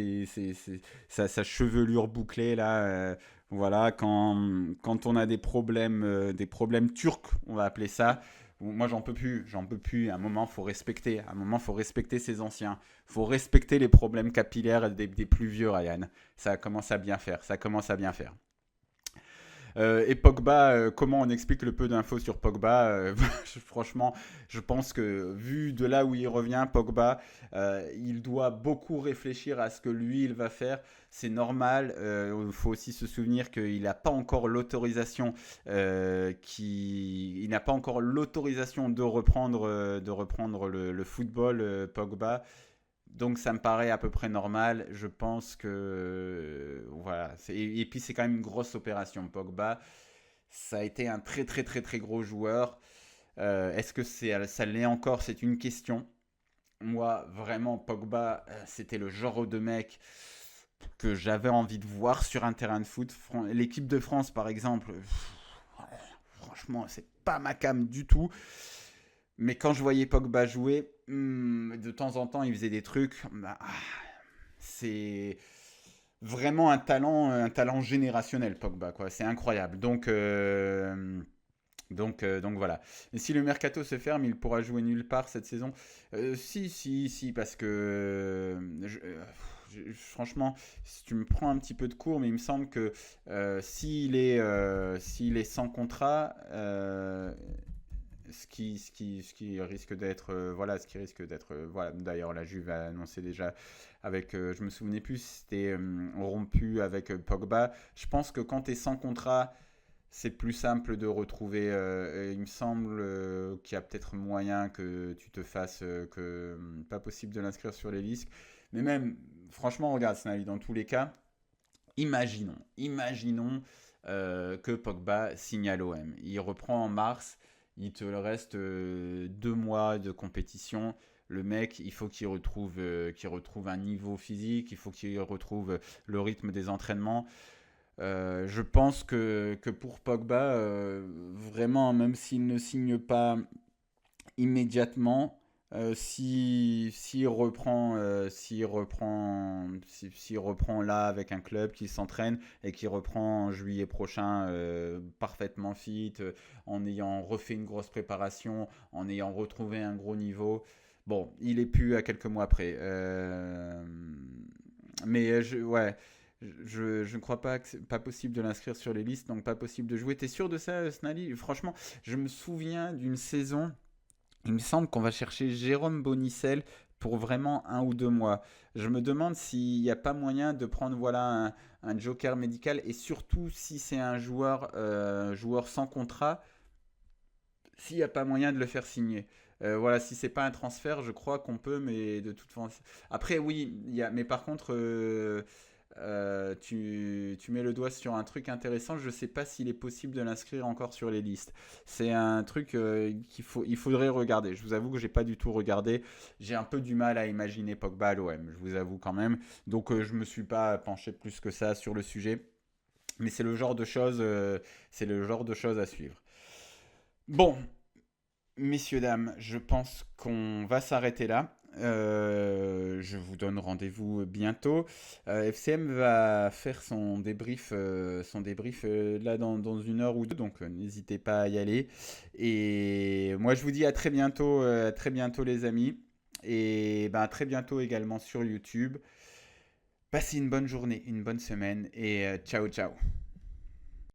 sa chevelure bouclée là. Voilà, quand on a des problèmes turcs, on va appeler ça. Moi, j'en peux plus. À un moment, faut respecter ses anciens. Faut respecter les problèmes capillaires des plus vieux, Ryan. Ça commence à bien faire. Ça commence à bien faire. Et Pogba, comment on explique le peu d'infos sur Pogba Franchement, je pense que vu de là où il revient, Pogba, il doit beaucoup réfléchir à ce que lui, il va faire. C'est normal. Il faut aussi se souvenir qu'il n'a pas encore l'autorisation, il n'a pas encore l'autorisation de reprendre le football, Pogba. Donc ça me paraît à peu près normal. Je pense que voilà. Et puis c'est quand même une grosse opération. Pogba, ça a été un très très très très gros joueur. Est-ce que ça l'est encore? C'est une question. Moi, vraiment, Pogba, c'était le genre de mec que j'avais envie de voir sur un terrain de foot. L'équipe de France, par exemple, franchement, c'est pas ma came du tout. Mais quand je voyais Pogba jouer, de temps en temps, il faisait des trucs. Bah, c'est vraiment un talent générationnel, Pogba, quoi. C'est incroyable. Donc voilà. Et si le mercato se ferme, il pourra jouer nulle part cette saison. Si, si, si, parce que franchement, si tu me prends un petit peu de cours, mais il me semble que s'il est sans contrat, ce qui risque d'être voilà, ce qui risque d'être voilà. D'ailleurs, la Juve a annoncé déjà avec, je me souvenais plus si c'était rompu avec Pogba. Je pense que quand tu es sans contrat, c'est plus simple de retrouver. Il me semble qu'il y a peut-être moyen que tu te fasses que pas possible de l'inscrire sur les listes. Mais même, franchement, regarde, Snavi, dans tous les cas, imaginons que Pogba signe à l'OM. Il reprend en mars. Il te reste 2 mois de compétition. Le mec, il faut qu'il retrouve un niveau physique, il faut qu'il retrouve le rythme des entraînements. Je pense que pour Pogba, vraiment, même s'il ne signe pas immédiatement, s'il reprend là avec un club qui s'entraîne et qui reprend en juillet prochain parfaitement fit, en ayant refait une grosse préparation, en ayant retrouvé un gros niveau. Bon, il est plus à quelques mois après. Ouais, je ne crois pas que c'est pas possible de l'inscrire sur les listes, donc pas possible de jouer. T'es sûr de ça, Snally? Franchement, je me souviens d'une saison, il me semble qu'on va chercher Jérôme Bonicel pour vraiment 1 ou 2 mois. Je me demande s'il n'y a pas moyen de prendre voilà, un joker médical, et surtout si c'est un joueur sans contrat, s'il n'y a pas moyen de le faire signer. Voilà, si c'est pas un transfert, je crois qu'on peut, mais de toute façon. Après, oui, mais par contre, tu mets le doigt sur un truc intéressant. Je ne sais pas s'il est possible de l'inscrire encore sur les listes. C'est un truc il faudrait regarder. Je vous avoue que j'ai pas du tout regardé. J'ai un peu du mal à imaginer Pogba à l'OM, je vous avoue quand même. Donc je me suis pas penché plus que ça sur le sujet. Mais c'est le genre de choses à suivre. Bon, messieurs, dames, je pense qu'on va s'arrêter là. Je vous donne rendez-vous bientôt. FCM va faire son débrief là dans 1 heure ou 2, donc n'hésitez pas à y aller. Et moi, je vous dis à très bientôt les amis, et ben, à très bientôt également sur YouTube. Passez une bonne journée, une bonne semaine, et ciao ciao.